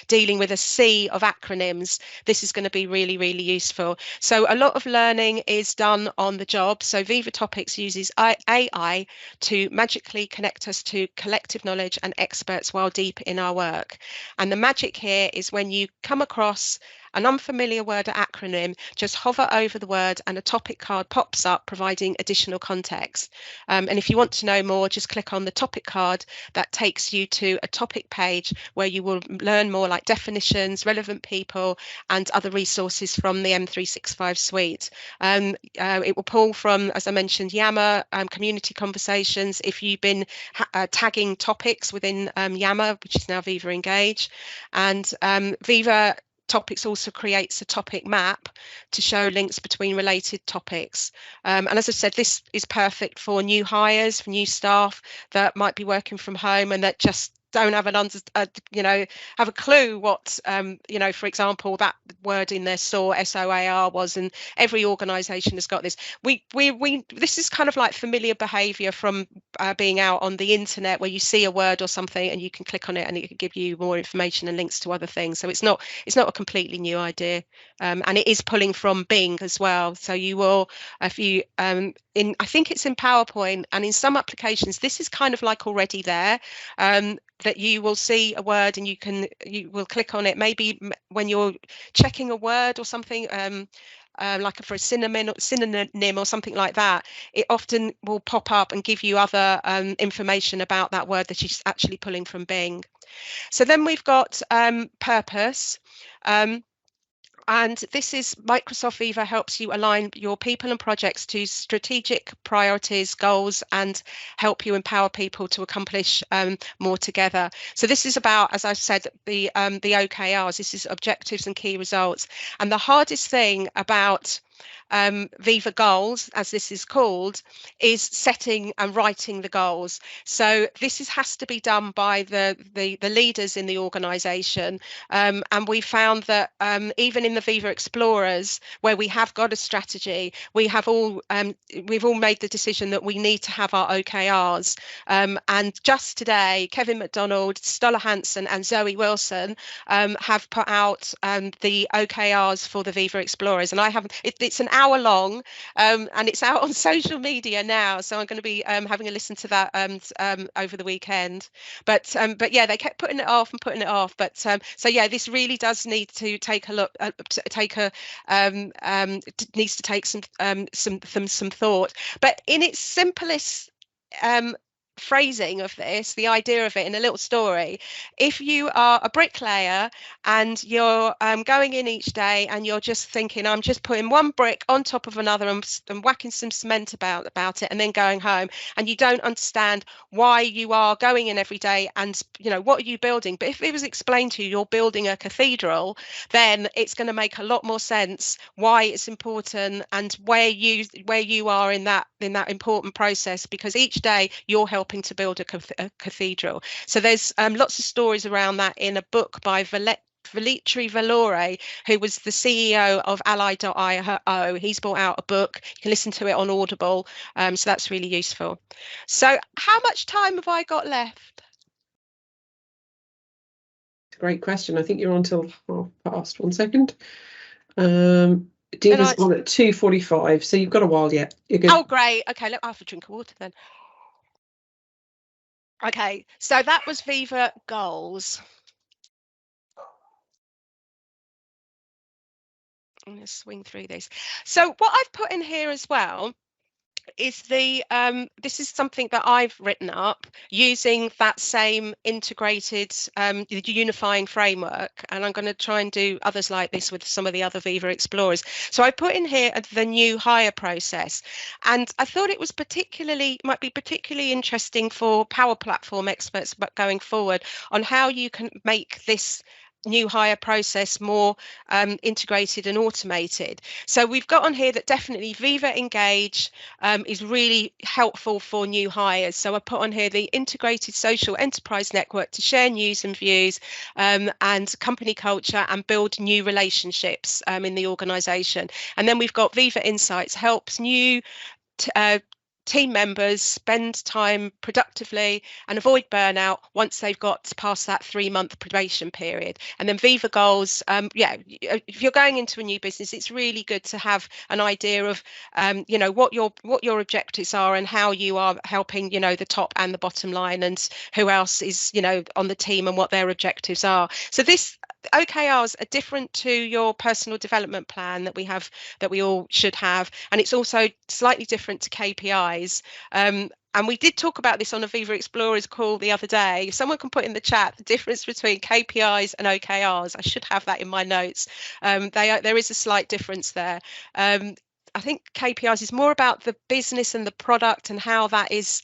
dealing with a sea of acronyms, this is going to be really, really useful. So a lot of learning is done on the job. So Viva Topics uses AI to magically connect us to collective knowledge and experts while deep in our work. And the magic here is when you come across an unfamiliar word or acronym, just hover over the word and a topic card pops up, providing additional context. And if you want to know more, just click on the topic card. That takes you to a topic page where you will learn more, like definitions, relevant people, and other resources from the M365 suite. It will pull from, as I mentioned, Yammer, community conversations. If you've been tagging topics within Yammer, which is now Viva Engage, and Viva Topics also creates a topic map to show links between related topics. And as I said, this is perfect for new hires, for new staff that might be working from home and that just don't have you know, have a clue what, you know, for example, that word in their SOAR, SOAR was, and every organisation has got this. This is kind of like familiar behaviour from being out on the internet, where you see a word or something and you can click on it and it can give you more information and links to other things. So it's not a completely new idea, and it is pulling from Bing as well. So you will, if you I think it's in PowerPoint, and in some applications this is kind of like already there. That you will see a word and you will click on it, maybe when you're checking a word or something, like for a synonym or something like that. It often will pop up and give you other information about that word that she's actually pulling from Bing. So then we've got purpose. And this is Microsoft Viva helps you align your people and projects to strategic priorities, goals, and help you empower people to accomplish more together. So this is about, as I've said, the OKRs. This is objectives and key results. And the hardest thing about Viva goals, as this is called, is setting and writing the goals. So this has to be done by the leaders in the organisation, and we found that even in the Viva Explorers, where we have got a strategy, we've all made the decision that we need to have our OKRs. And just today, Kevin McDonald, Stolla Hansen, and Zoe Wilson have put out the OKRs for the Viva Explorers, and I haven't. It's an hour long, and it's out on social media now, so I'm going to be having a listen to that over the weekend. But yeah, they kept putting it off. But so yeah, this really does need to take a look, needs to take some thought. But in its simplest phrasing of this, the idea of it in a little story, if you are a bricklayer and you're going in each day and you're just thinking, I'm just putting one brick on top of another and whacking some cement about it and then going home, and you don't understand why you are going in every day and, you know, what are you building? But if it was explained to you, you're building a cathedral, then it's going to make a lot more sense why it's important and where you are in that important process, because each day you're helping to build a cathedral. So there's lots of stories around that in a book by Velitri Valore, who was the CEO of Ally.io. He's brought out a book. You can listen to it on Audible. So that's really useful. So how much time have I got left? Great question. I think you're on till 1:30. Dina's on at 2:45, so you've got a while yet. You're good. Oh, great. Okay, I'll have a drink of water then. Okay, so that was Viva goals. I'm going to swing through these. So what I've put in here as well is this is something that I've written up using that same integrated unifying framework, and I'm going to try and do others like this with some of the other Viva Explorers. So I put in here the new hire process, and I thought it was might be particularly interesting for Power Platform experts but going forward on how you can make this new hire process more integrated and automated. So we've got on here that definitely Viva Engage is really helpful for new hires. So I put on here the integrated social enterprise network to share news and views and company culture and build new relationships in the organisation. And then we've got Viva Insights helps new team members spend time productively and avoid burnout once they've got past that 3-month probation period. And then Viva goals, if you're going into a new business, it's really good to have an idea of what your objectives are and how you are helping the top and the bottom line, and who else is on the team and what their objectives are. So this OKRs are different to your personal development plan that we all should have, and it's also slightly different to KPIs. And we did talk about this on a Viva Explorers call the other day. If someone can put in the chat the difference between KPIs and OKRs, I should have that in my notes. There is a slight difference there. I think KPIs is more about the business and the product and how that is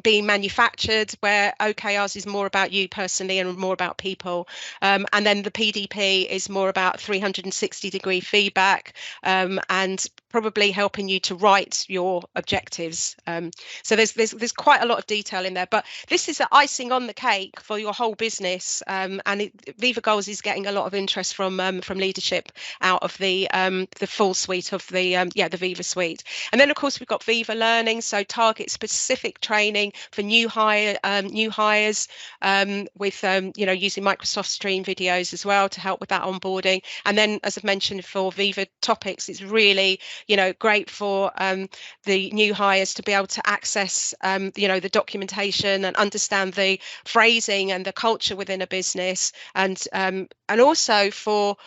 being manufactured, where OKRs is more about you personally and more about people. And then the PDP is more about 360-degree feedback and probably helping you to write your objectives. So there's quite a lot of detail in there, but this is the icing on the cake for your whole business. And Viva Goals is getting a lot of interest from leadership out of the full suite of the Viva Suite. And then of course we've got Viva Learning, so target specific training for new hires with using Microsoft Stream videos as well to help with that onboarding. And then, as I've mentioned, for Viva Topics, it's really great for the new hires to be able to access the documentation and understand the phrasing and the culture within a business. And also for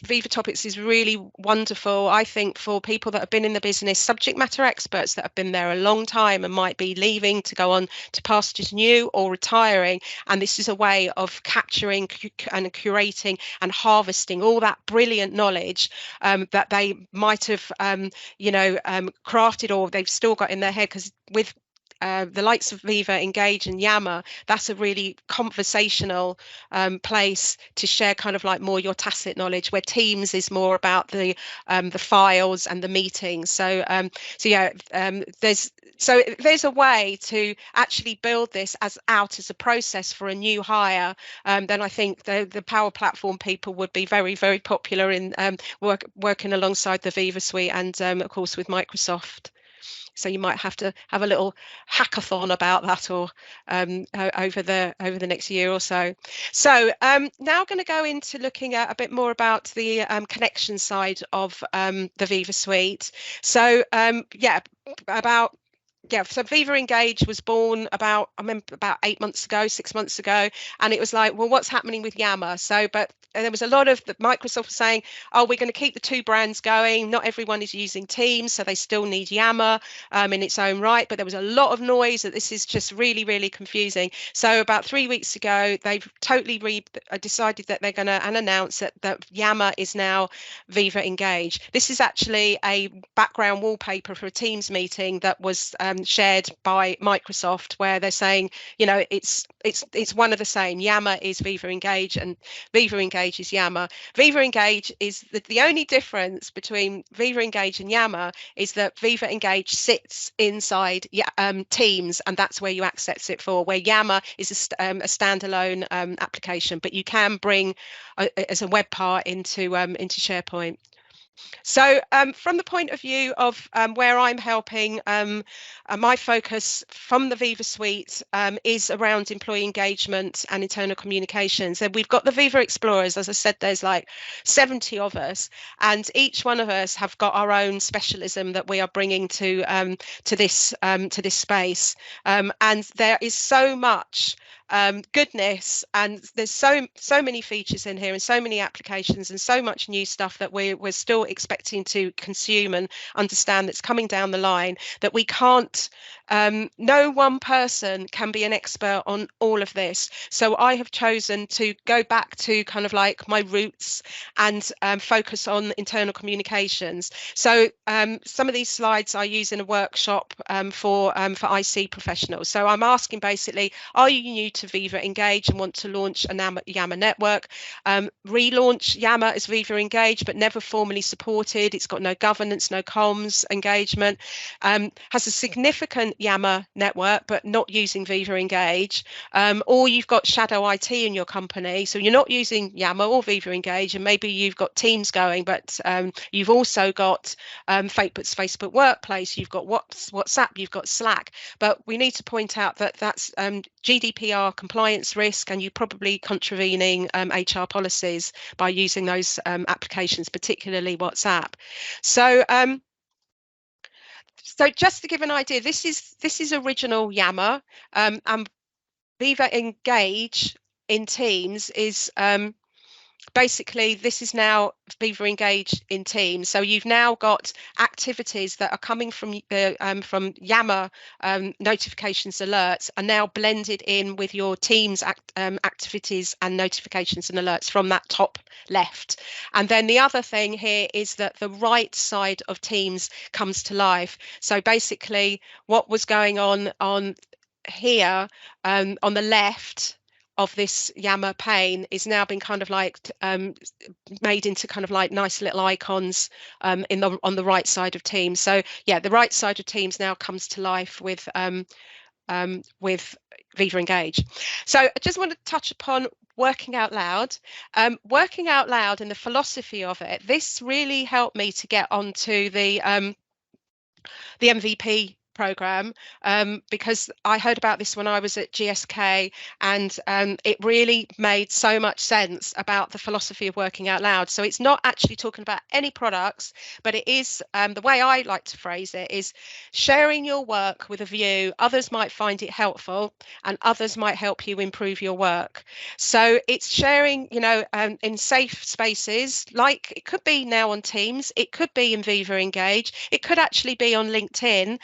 Viva Topics is really wonderful, I think, for people that have been in the business, subject matter experts that have been there a long time and might be leaving to go on to pastures new or retiring. And this is a way of capturing and curating and harvesting all that brilliant knowledge that they might have crafted, or they've still got in their head, because with the likes of Viva Engage and Yammer, that's a really conversational place to share kind of like more your tacit knowledge, where Teams is more about the files and the meetings. So there's a way to actually build this as a process for a new hire. Then I think the Power Platform people would be very, very popular in working alongside the Viva Suite and of course with Microsoft. So you might have to have a little hackathon about that, or over the next year or so. So now I'm going to go into looking at a bit more about the connection side of the Viva Suite. So so Viva Engage was born about 6 months ago, and it was like, well, what's happening with Yammer? But there was a lot of Microsoft saying, oh, we're going to keep the two brands going. Not everyone is using Teams, so they still need Yammer in its own right. But there was a lot of noise that this is just really, really confusing. So about 3 weeks ago, they've totally decided that they're going to announce that Yammer is now Viva Engage. This is actually a background wallpaper for a Teams meeting that was shared by Microsoft, where they're saying, it's one of the same. Yammer is Viva Engage and Viva Engage is Yammer. Viva Engage is the only difference between Viva Engage and Yammer is that Viva Engage sits inside Teams, and that's where you access it for, where Yammer is a standalone application, but you can bring as a web part into SharePoint. So from the point of view of where I'm helping, my focus from the Viva Suite is around employee engagement and internal communications. And we've got the Viva Explorers. As I said, there's like 70 of us, and each one of us have got our own specialism that we are bringing to this space. And there is so much goodness, and there's so many features in here and so many applications and so much new stuff that we're still expecting to consume and understand that's coming down the line, that we can't, no one person can be an expert on all of this. So I have chosen to go back to kind of like my roots and focus on internal communications. So some of these slides I use in a workshop for IC professionals. So I'm asking basically, are you new to Viva Engage and want to launch a Yammer network? Relaunch Yammer as Viva Engage, but never formally supported. It's got no governance, no comms engagement. Has a significant Yammer network, but not using Viva Engage. Or you've got shadow IT in your company, so you're not using Yammer or Viva Engage, and maybe you've got Teams going, but you've also got Facebook Workplace, you've got WhatsApp, you've got Slack. But we need to point out that that's GDPR compliance risk, and you're probably contravening HR policies by using those applications, particularly WhatsApp. So just to give an idea, this is original Yammer, and Viva Engage in Teams is basically, this is now Viva Engage in Teams. So you've now got activities that are coming from Yammer notifications alerts are now blended in with your Teams activities and notifications and alerts from that top left. And then the other thing here is that the right side of Teams comes to life. So basically, what was going on here on the left of this Yammer pane is now been kind of like made into kind of like nice little icons on the right side of Teams. So yeah, the right side of Teams now comes to life with Viva Engage. So I just want to touch upon working out loud. Working out loud and the philosophy of it. This really helped me to get onto the MVP program, because I heard about this when I was at GSK, and it really made so much sense about the philosophy of working out loud. So it's not actually talking about any products, but it is, the way I like to phrase it is sharing your work with a view others might find it helpful and others might help you improve your work. So it's sharing, you know, in safe spaces, like it could be now on Teams, it could be in Viva Engage, it could actually be on LinkedIn.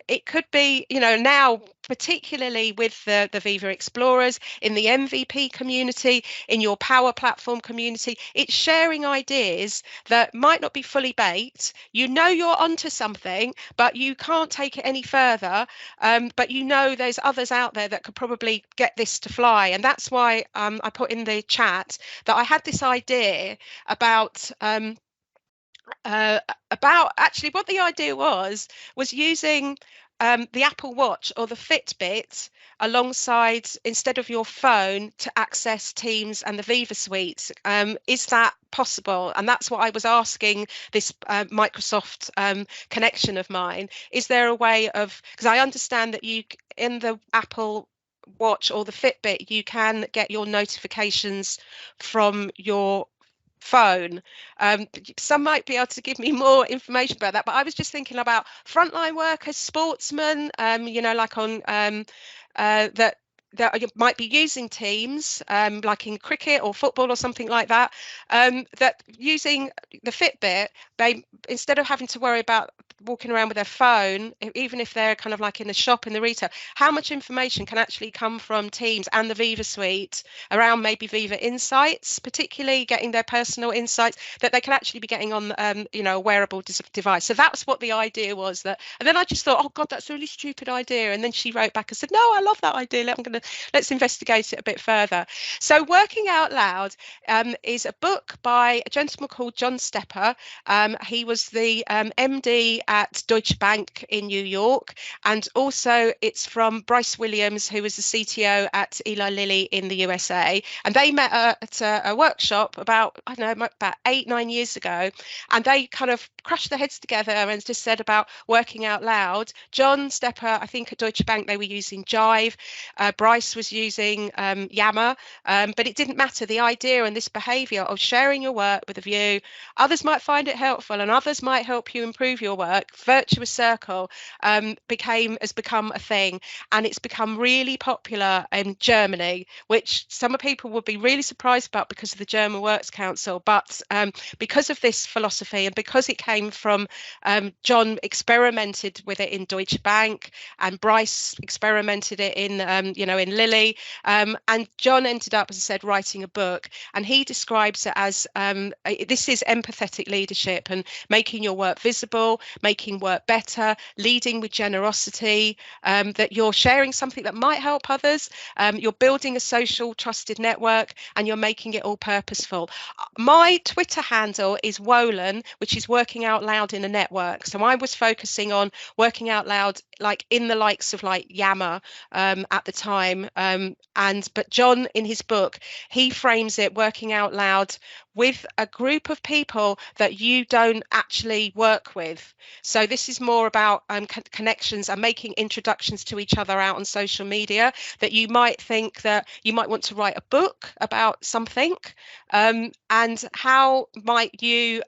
It could be, you know, now particularly with the Viva Explorers, in the MVP community, in your Power Platform community, it's sharing ideas that might not be fully baked. You know you're onto something, but you can't take it any further. But you know there's others out there that could probably get this to fly. And that's why I put in the chat that I had this idea about actually what the idea was using the Apple Watch or the Fitbit alongside, instead of your phone, to access Teams and the Viva Suite. Is that possible? And that's what I was asking this Microsoft connection of mine. Is there a way of, because I understand that you, in the Apple Watch or the Fitbit, you can get your notifications from your phone. Some might be able to give me more information about that, but I was just thinking about frontline workers, sportsmen, you know, like on that you might be using Teams, like in cricket or football or something like that, that using the Fitbit, they, instead of having to worry about walking around with their phone, even if they're kind of like in the shop, in the retail, how much information can actually come from Teams and the Viva Suite around maybe Viva Insights, particularly getting their personal insights that they can actually be getting on, you know, a wearable device. So that's what the idea was. That, and then I just thought, oh God, that's a really stupid idea. And then she wrote back and said, no, I love that idea. Let's investigate it a bit further. So Working Out Loud is a book by a gentleman called John Stepper. He was the MD at Deutsche Bank in New York, and also it's from Bryce Williams, who was the CTO at Eli Lilly in the USA. And they met at a workshop about, I don't know, about 8-9 years ago, and they kind of crushed their heads together and just said about working out loud. John Stepper, I think at Deutsche Bank, they were using Jive. Bryce was using Yammer, but it didn't matter. The idea and this behavior of sharing your work with a view, others might find it helpful and others might help you improve your work. Virtuous circle has become a thing, and it's become really popular in Germany, which some people would be really surprised about because of the German Works Council. But because of this philosophy and because it came from John experimented with it in Deutsche Bank, and Bryce experimented it in in Lilly, and John ended up, as I said, writing a book, and he describes it as this is empathetic leadership and making your work visible, making work better, leading with generosity, that you're sharing something that might help others, you're building a social trusted network, and you're making it all purposeful. My Twitter handle is Wolan, which is working out loud in a network. So I was focusing on working out loud like in the likes of like Yammer at the time, but John in his book, he frames it working out loud with a group of people that you don't actually work with. So this is more about connections and making introductions to each other out on social media, that you might think that you might want to write a book about something, and how might you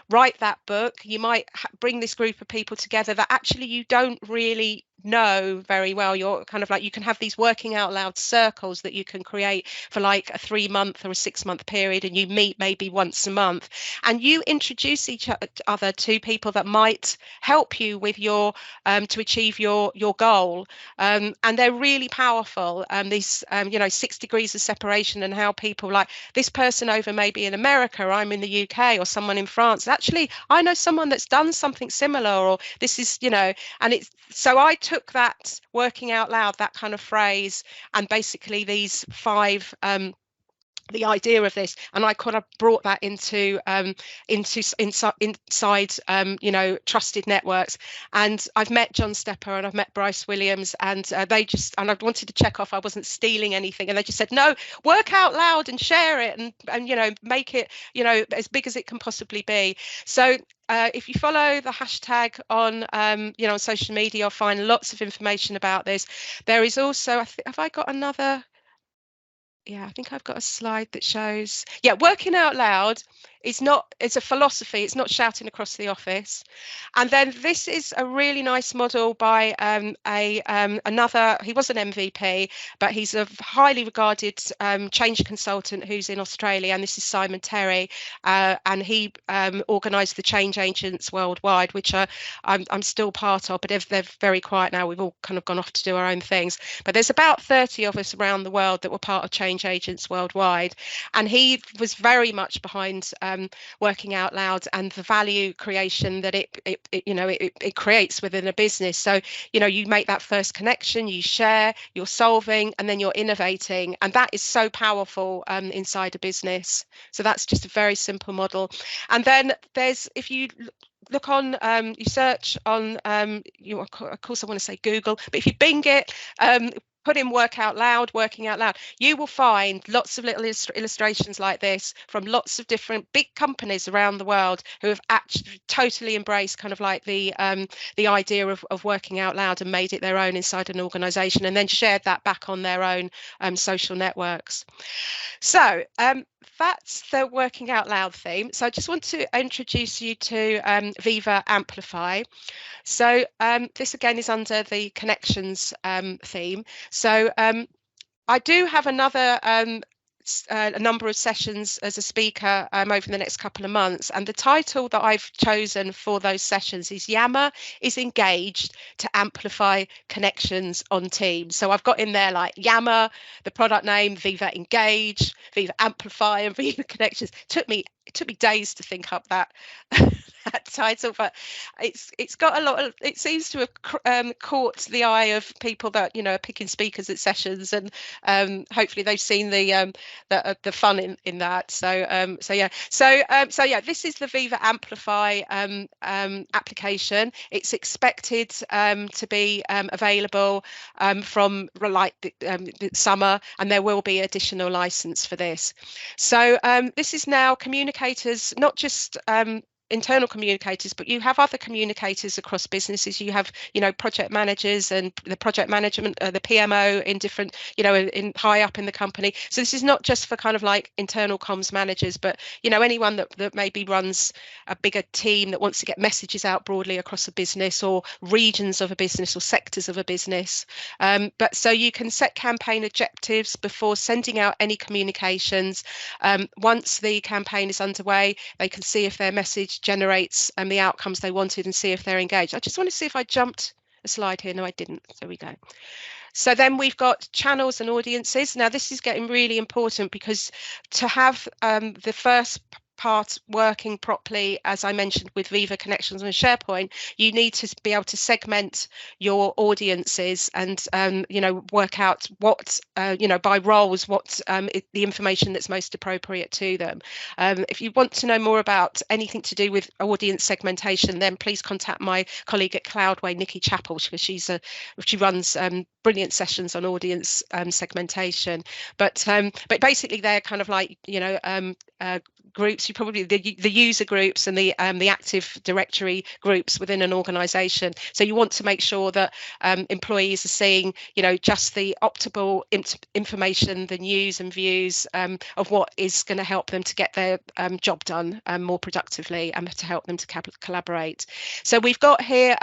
write that book? You might bring this group of people together that actually you don't really know very well. You're kind of like, you can have these working out loud circles that you can create for like a 3-month or a 6-month period, and you meet maybe once a month, and you introduce each other to people that might help you with your to achieve your goal, and they're really powerful. These 6 degrees of separation, and how people like this person over maybe in America, I'm in the UK, or someone in France, actually I know someone that's done something similar, or this is and it's so I took that working out loud, that kind of phrase, and basically these 5 the idea of this, and I kind of brought that inside trusted networks. And I've met John Stepper and I've met Bryce Williams, and I wanted to check off I wasn't stealing anything, and they just said, no, work out loud and share it, and make it as big as it can possibly be. So if you follow the hashtag on on social media, you'll find lots of information about this. There is also, have I got another? Yeah, I think I've got a slide that shows, working out loud it's a philosophy, it's not shouting across the office. And then this is a really nice model by another, he was an MVP, but he's a highly regarded change consultant who's in Australia, and this is Simon Terry, and he organised the change agents worldwide, which I'm still part of, but they're very quiet now. We've all kind of gone off to do our own things, but there's about 30 of us around the world that were part of change agents worldwide, and he was very much behind working out loud and the value creation that it creates within a business. So you make that first connection, you share, you're solving, and then you're innovating, and that is so powerful inside a business. So that's just a very simple model. And then there's, if you look on, you search on, of course I want to say Google, but if you Bing it, put in working out loud, you will find lots of little illustrations like this from lots of different big companies around the world who have actually totally embraced kind of like the idea of working out loud and made it their own inside an organization, and then shared that back on their own social networks. So that's the working out loud theme. So I just want to introduce you to Viva Amplify. So this again is under the connections theme. So I do have another a number of sessions as a speaker over the next couple of months, and the title that I've chosen for those sessions is Yammer is engaged to amplify connections on Teams. So I've got in there like Yammer, the product name, Viva Engage, Viva Amplify, and Viva Connections. It took me days to think up that that title, but it's got a lot of, it seems to have caught the eye of people that are picking speakers at sessions, and hopefully they've seen the fun in that. So yeah, this is the Viva Amplify application. It's expected to be available from like the summer, and there will be additional license for this. So this is now communicators, not just internal communicators, but you have other communicators across businesses. You have project managers and the project management, the PMO in different, in high up in the company. So this is not just for kind of like internal comms managers, but anyone that maybe runs a bigger team that wants to get messages out broadly across a business, or regions of a business, or sectors of a business. But so you can set campaign objectives before sending out any communications. Once the campaign is underway, they can see if their message generates the outcomes they wanted, and see if they're engaged. I just want to see if I jumped a slide here. No, I didn't. There we go. So then we've got channels and audiences. Now this is getting really important, because to have the first part working properly, as I mentioned with Viva Connections and SharePoint, you need to be able to segment your audiences and work out what by roles, what the information that's most appropriate to them. If you want to know more about anything to do with audience segmentation, then please contact my colleague at CloudWay, Nikki Chappell, because she runs brilliant sessions on audience segmentation. But basically they're kind of like groups, you probably the user groups and the Active Directory groups within an organization. So you want to make sure that employees are seeing just the optimal information, the news and views of what is going to help them to get their job done more productively, and to help them to collaborate. So we've got here,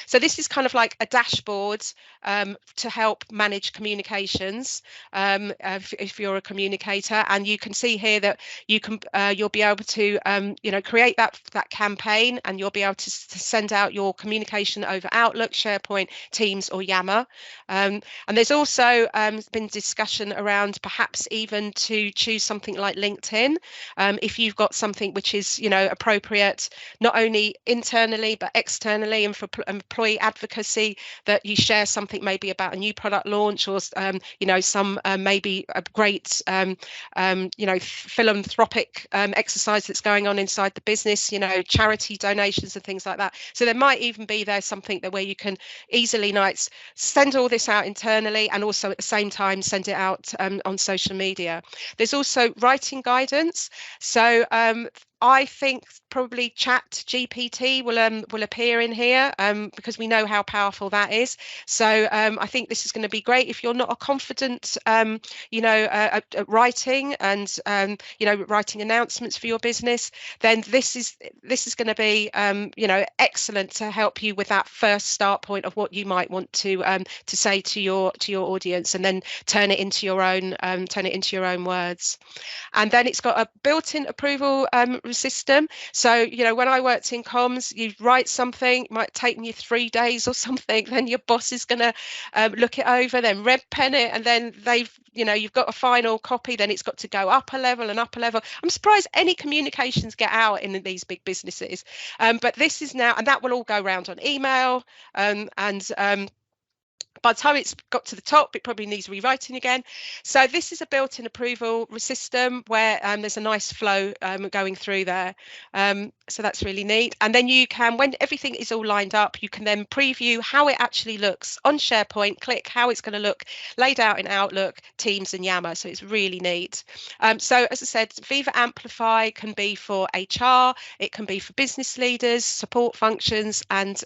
so this is kind of like a dashboard to help manage communications if you're a communicator, and you can see here that you can you'll be able to create that campaign, and you'll be able to send out your communication over Outlook, SharePoint, Teams, or Yammer. And there's also been discussion around perhaps even to choose something like LinkedIn, if you've got something which is appropriate not only internally but externally, and for employee advocacy, that you share something maybe about a new product launch, or some maybe a great philanthropic exercise that's going on inside the business, charity donations and things like that. So there might even be there something where you can easily send all this out internally, and also at the same time send it out on social media. There's also writing guidance. So I think probably ChatGPT will appear in here because we know how powerful that is. So I think this is going to be great if you're not a confident, at writing and writing announcements for your business. Then this is going to be excellent to help you with that first start point of what you might want to say to your audience, and then turn it into your own words. And then it's got a built-in approval system. So when I worked in comms, you write something, it might take you 3 days or something, then your boss is going to look it over, then red pen it, and then you've got a final copy, then it's got to go up a level. I'm surprised any communications get out in these big businesses, but this is now, and that will all go around on email, and by the time it's got to the top, it probably needs rewriting again. So this is a built-in approval system where there's a nice flow going through there. So that's really neat. And then you can, when everything is all lined up, you can then preview how it actually looks on SharePoint, click how it's going to look laid out in Outlook, Teams, and Yammer. So it's really neat. So as I said, Viva Amplify can be for HR, it can be for business leaders, support functions, and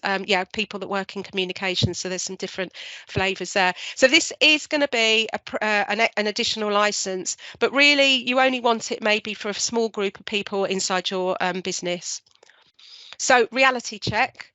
people that work in communications. So there's some different flavors there. So this is going to be an additional license, but really you only want it maybe for a small group of people inside your business. So reality check.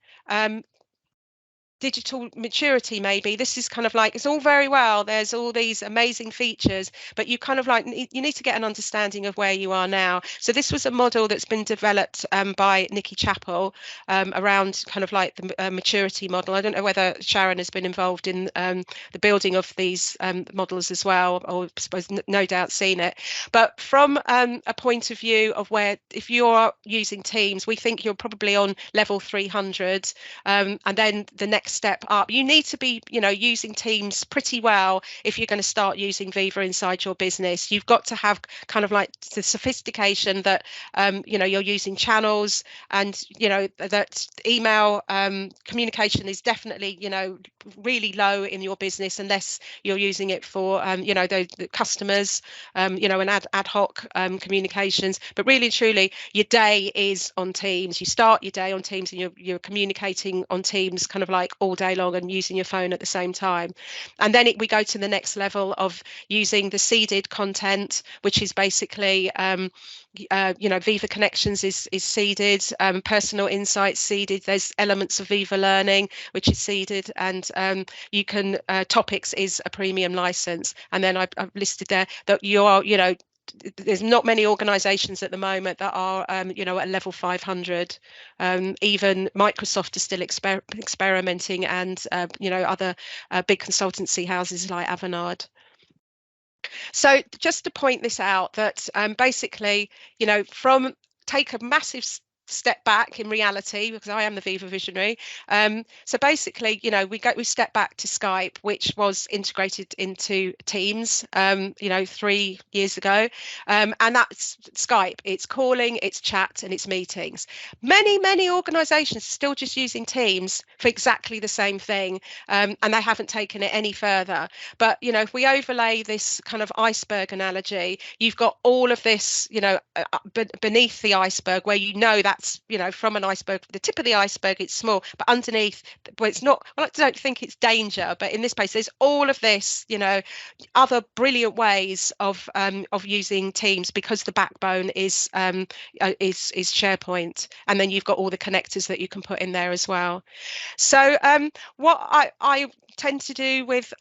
digital maturity. Maybe this is kind of like, it's all very well, there's all these amazing features, but you kind of like, you need to get an understanding of where you are now. So this was a model that's been developed by Nikki Chappell around kind of like the maturity model. I don't know whether Sharon has been involved in the building of these models as well, or I suppose no doubt seen it. But from a point of view of where, if you are using Teams, we think you're probably on level 300, and then the next step up, you need to be, you know, using Teams pretty well if you're going to start using Viva inside your business. You've got to have kind of like the sophistication that you know, you're using channels, and you know that email communication is definitely, you know, really low in your business unless you're using it for you know, the customers, you know, and ad hoc communications. But really and truly, your day is on Teams. You start your day on Teams, and you're communicating on Teams kind of like all day long, and using your phone at the same time. And then we go to the next level of using the seeded content, which is basically you know, Viva Connections is seeded, personal insights seeded, there's elements of Viva Learning which is seeded, and you can topics is a premium license. And then I've listed there that you are, you know, there's not many organizations at the moment that are you know, at level 500. Even Microsoft is still experimenting, and you know, other big consultancy houses like Avanade. So just to point this out, that basically, you know, take a massive step back in reality, because I am the Viva visionary. So basically, you know, we step back to Skype, which was integrated into Teams, you know, 3 years ago. And that's Skype. It's calling, it's chat, and it's meetings. Many organizations are still just using Teams for exactly the same thing. And they haven't taken it any further. But, you know, if we overlay this kind of iceberg analogy, you've got all of this, you know, beneath the iceberg, where, you know, that's, you know, from an iceberg, the tip of the iceberg, it's small, but underneath, well, it's not, well, I don't think it's danger, but in this place, there's all of this, you know, other brilliant ways of using Teams, because the backbone is SharePoint, and then you've got all the connectors that you can put in there as well. So what I tend to do with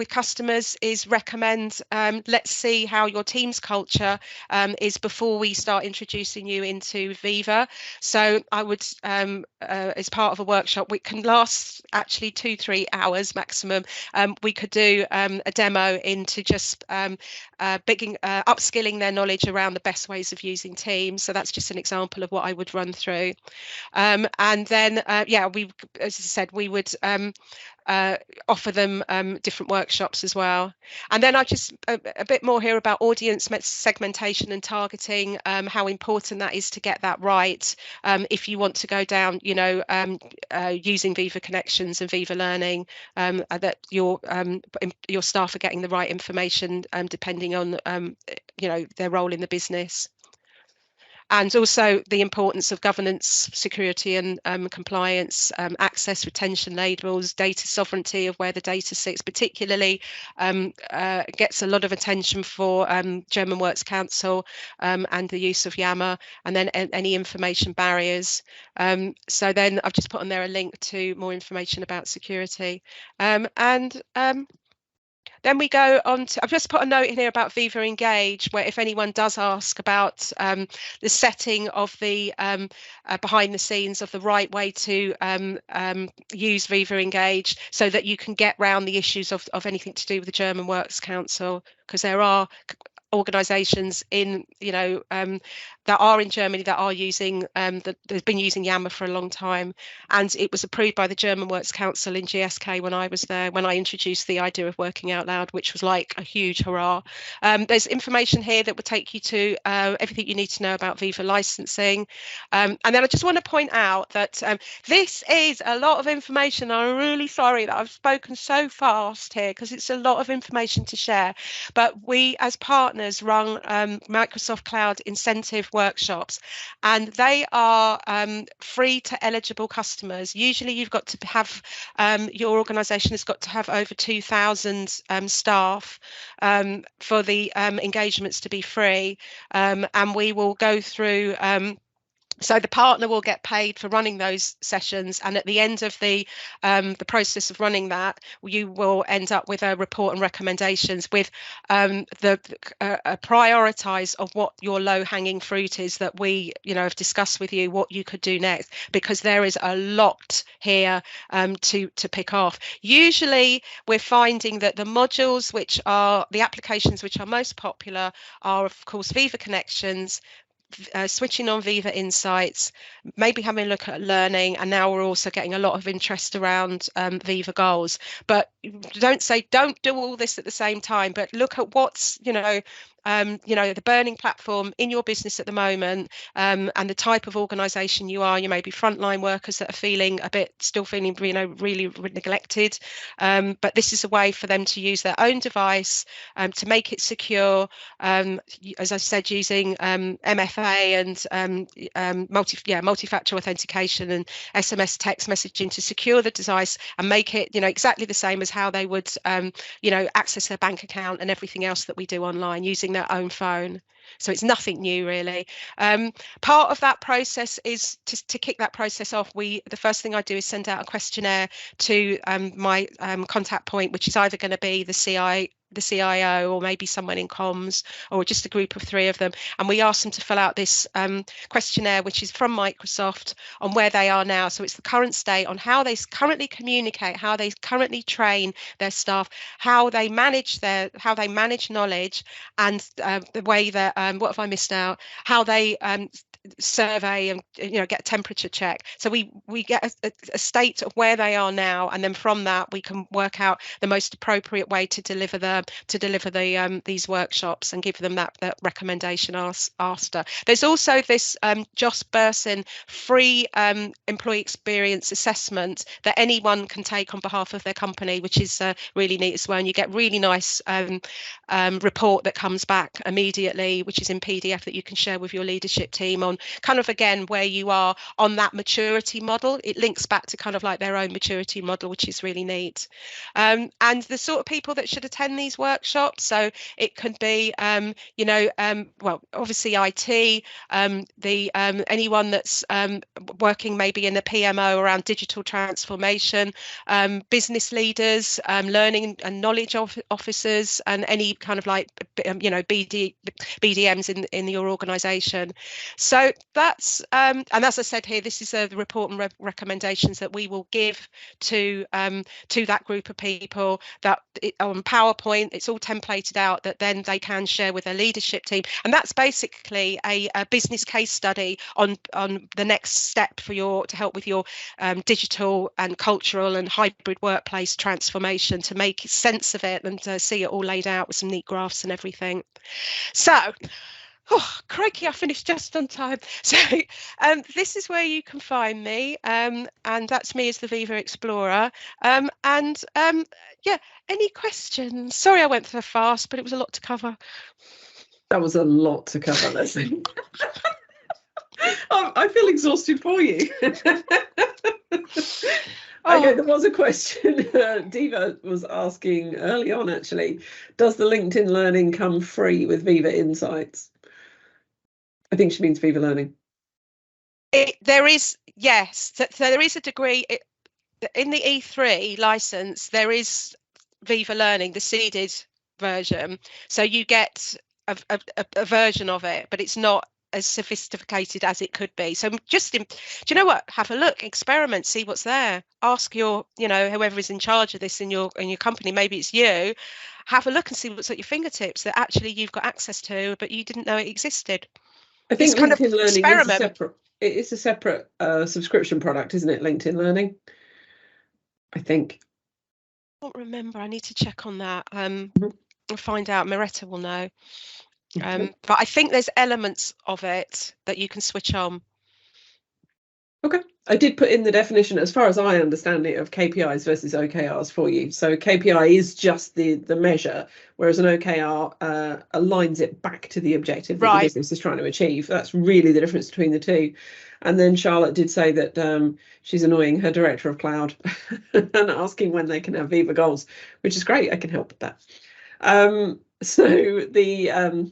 customers is recommend, let's see how your Teams culture is before we start introducing you into Viva. So I would, as part of a workshop, which can last actually 2-3 hours maximum, we could do a demo into just upskilling their knowledge around the best ways of using Teams. So that's just an example of what I would run through. And then, yeah, we, as I said, we would offer them different workshops as well. And then I just a bit more here about audience segmentation and targeting, how important that is to get that right if you want to go down, you know, using Viva Connections and Viva Learning, that your staff are getting the right information depending on you know, their role in the business. And also the importance of governance, security, and compliance, access, retention labels, data sovereignty of where the data sits, particularly gets a lot of attention for German Works Council and the use of Yammer, and then any information barriers. So then I've just put on there a link to more information about security. Then we go on to, I've just put a note in here about Viva Engage, where if anyone does ask about the setting of the behind the scenes of the right way to use Viva Engage, so that you can get round the issues of anything to do with the German Works Council, because there are organisations in, you know, that are in Germany that are using that they've been using Yammer for a long time, and it was approved by the German Works Council in GSK when I was there, when I introduced the idea of working out loud, which was like a huge hurrah. There's information here that will take you to everything you need to know about Viva licensing, and then I just want to point out that this is a lot of information. I'm really sorry that I've spoken so fast here, because it's a lot of information to share, but we as partners run Microsoft Cloud incentive workshops, and they are free to eligible customers. Usually you've got to have, your organisation has got to have over 2,000 staff for the engagements to be free, and we will go through So the partner will get paid for running those sessions, and at the end of the process of running that, you will end up with a report and recommendations with a prioritise of what your low-hanging fruit is that we, have discussed with you what you could do next, because there is a lot here to pick off. Usually, we're finding that the modules, which are the applications which are most popular, are of course Viva Connections, switching on Viva Insights, maybe having a look at learning, and now we're also getting a lot of interest around Viva Goals. But don't do all this at the same time, but look at what's the burning platform in your business at the moment, and the type of organisation you are. You may be frontline workers that are still feeling really neglected, but this is a way for them to use their own device to make it secure, as I said, using MFA and multi-factor authentication and SMS text messaging to secure the device and make it exactly the same as how they would access their bank account and everything else that we do online using their own phone. So it's nothing new, really. Part of that process is to kick that process off. The first thing I do is send out a questionnaire to my contact point, which is either going to be the CIO or maybe someone in comms, or just a group of 3 of them, and we ask them to fill out this questionnaire, which is from Microsoft, on where they are now. So it's the current state on how they currently communicate, how they currently train their staff, how they manage knowledge, and the way that what have I missed out? How they survey and get a temperature check. So we get a state of where they are now, and then from that we can work out the most appropriate way to deliver these workshops and give them that recommendation after. There's also this Joss Burson free employee experience assessment that anyone can take on behalf of their company, which is really neat as well, and you get really nice report that comes back immediately, which is in PDF, that you can share with your leadership team on kind of, again, where you are on that maturity model. It links back to kind of like their own maturity model, which is really neat. And the sort of people that should attend these workshops, so it could be well, obviously IT, anyone that's working maybe in the PMO around digital transformation, business leaders, learning and knowledge officers, and any kind of like BDMs in your organisation. So that's and as I said here, this is the report and recommendations that we will give to that group of people, that on PowerPoint. It's all templated out that then they can share with their leadership team, and that's basically a business case study on the next step to help with your digital and cultural and hybrid workplace transformation, to make sense of it and see it all laid out with some neat graphs and everything. So, oh, crikey, I finished just on time. So this is where you can find me, and that's me as the Viva Explorer. Yeah, any questions? Sorry I went so fast, but it was a lot to cover. That was a lot to cover, Lesley. I feel exhausted for you. Okay, there was a question Diva was asking early on, actually. Does the LinkedIn Learning come free with Viva Insights? I think she means Viva Learning. There is, yes. So there is a degree in the E3 license. There is Viva Learning, the seeded version. So you get a version of it, but it's not as sophisticated as it could be. So do you know what? Have a look, experiment, see what's there. Ask your, whoever is in charge of this in your company, maybe it's you. Have a look and see what's at your fingertips that actually you've got access to, but you didn't know it existed. I think LinkedIn Learning is a separate subscription product, isn't it? LinkedIn Learning, I think. I don't remember. I need to check on that. I'll find out. Maretta will know. But I think there's elements of it that you can switch on. Okay. I did put in the definition, as far as I understand it, of KPIs versus OKRs for you. So KPI is just the measure, whereas an OKR aligns it back to the objective that the business is trying to achieve. That's really the difference between the two. And then Charlotte did say that she's annoying her director of cloud and asking when they can have Viva goals, which is great. I can help with that. So the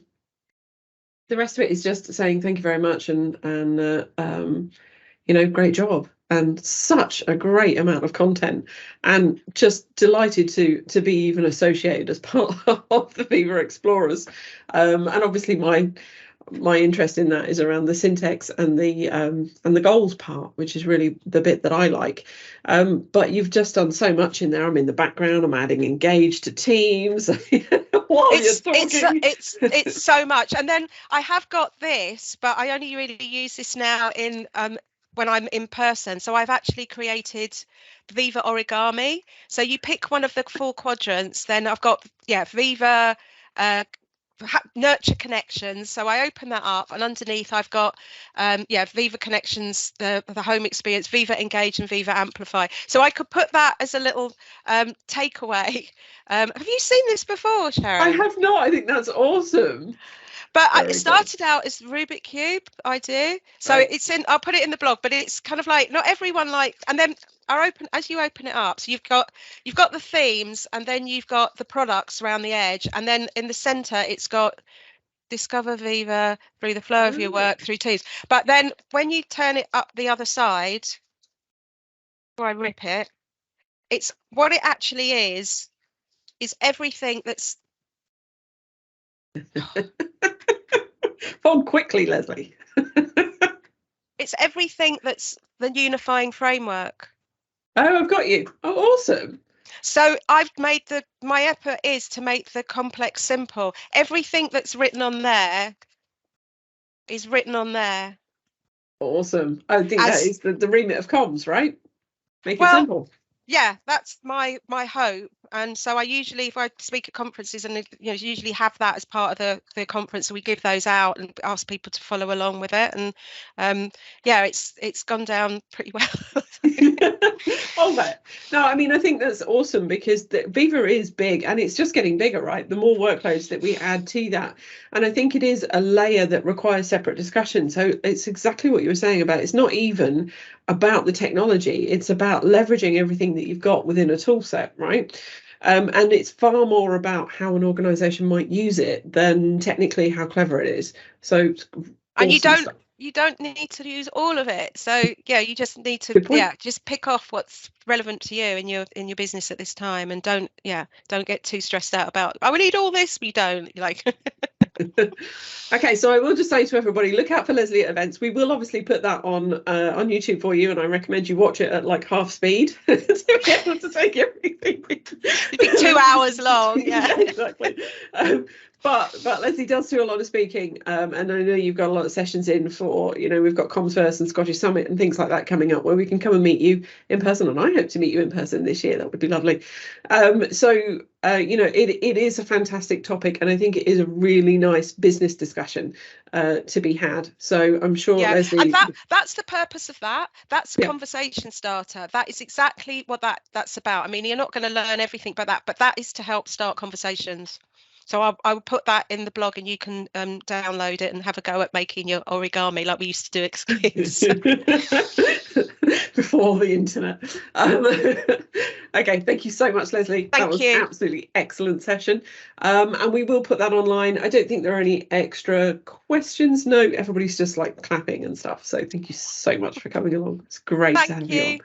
The rest of it is just saying thank you very much and you know, great job. And such a great amount of content, and just delighted to be even associated as part of the Viva Explorers. And obviously my interest in that is around the syntax and the goals part, which is really the bit that I like. But you've just done so much in there. I'm in the background. I'm adding engage to teams while you're talking. It's so much. And then I have got this, but I only really use this now in when I'm in person. So I've actually created Viva origami. So you pick one of the 4 quadrants. Then I've got Viva nurture connections. So I open that up, and underneath I've got Viva connections, the home experience, Viva engage, and Viva amplify. So I could put that as a little takeaway. Have you seen this before, Sharon? I have not. I think that's awesome. But it started out as Rubik Cube idea. So right. It's in, I'll put it in the blog, but it's kind of like, not everyone and then as you open it up, so you've got the themes, and then you've got the products around the edge, and then in the center it's got discover Viva through the flow of your work through teams. But then when you turn it up the other side, before I rip it, it's what it actually is everything that's Fold quickly, Lesley. It's everything that's the unifying framework. Oh, I've got you. Oh, awesome. So I've made my effort is to make the complex simple. Everything that's written on there is written on there. Awesome. I think that is the remit of comms, right? Make it simple. Yeah, that's my hope. And so I usually, if I speak at conferences, and usually have that as part of the conference, so we give those out and ask people to follow along with it. And it's gone down pretty well. All that. No, I mean, I think that's awesome, because Viva is big, and it's just getting bigger, right? The more workloads that we add to that. And I think it is a layer that requires separate discussion. So it's exactly what you were saying about, it's not even about the technology, it's about leveraging everything that you've got within a tool set, right? And it's far more about how an organization might use it than technically how clever it is. So and you don't need to use all of it. So you just need to just pick off what's relevant to you in your business at this time, and don't get too stressed out about, I will need all this. You don't like. Okay, so I will just say to everybody, look out for Lesley at events. We will obviously put that on YouTube for you, and I recommend you watch it at like half speed to be able to take everything. It'd be 2 hours long. Yeah, exactly. But Lesley does do a lot of speaking, and I know you've got a lot of sessions in for, we've got Comms First and Scottish Summit and things like that coming up, where we can come and meet you in person, and I hope to meet you in person this year. That would be lovely. It is a fantastic topic, and I think it is a really nice business discussion to be had. So I'm sure Lesley, and that's the purpose of that. That's a conversation starter. That is exactly what that's about. I mean, you're not going to learn everything by that, but that is to help start conversations. So I will put that in the blog, and you can download it and have a go at making your origami like we used to do at kids. Before the internet. Okay, thank you so much, Lesley. That was an absolutely excellent session. And we will put that online. I don't think there are any extra questions. No, everybody's just like clapping and stuff. So thank you so much for coming along. It's great to have you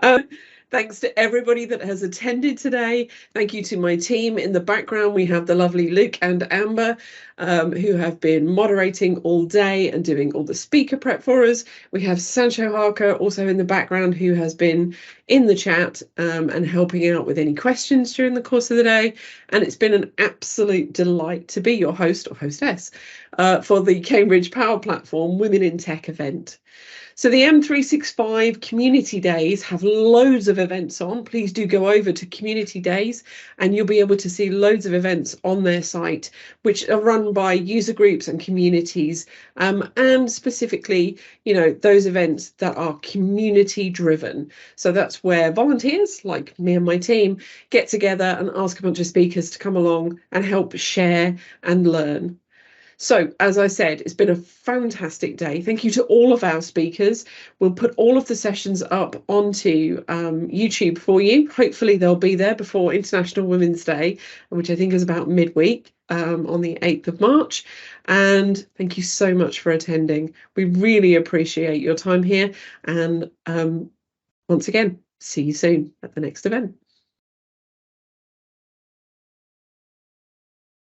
on. Thanks to everybody that has attended today. Thank you to my team in the background. We have the lovely Luke and Amber, who have been moderating all day and doing all the speaker prep for us. We have Sancho Harker also in the background, who has been in the chat and helping out with any questions during the course of the day. And it's been an absolute delight to be your host or hostess for the Cambridge Power Platform Women in Tech event. So the M365 Community Days have loads of events on. Please do go over to Community Days, and you'll be able to see loads of events on their site, which are run by user groups and communities, and specifically, those events that are community driven. So that's where volunteers like me and my team get together and ask a bunch of speakers to come along and help share and learn. So, as I said, it's been a fantastic day. Thank you to all of our speakers. We'll put all of the sessions up onto YouTube for you. Hopefully they'll be there before International Women's Day, which I think is about midweek. on the 8th of March. And thank you so much for attending. We really appreciate your time here. And once again, see you soon at the next event.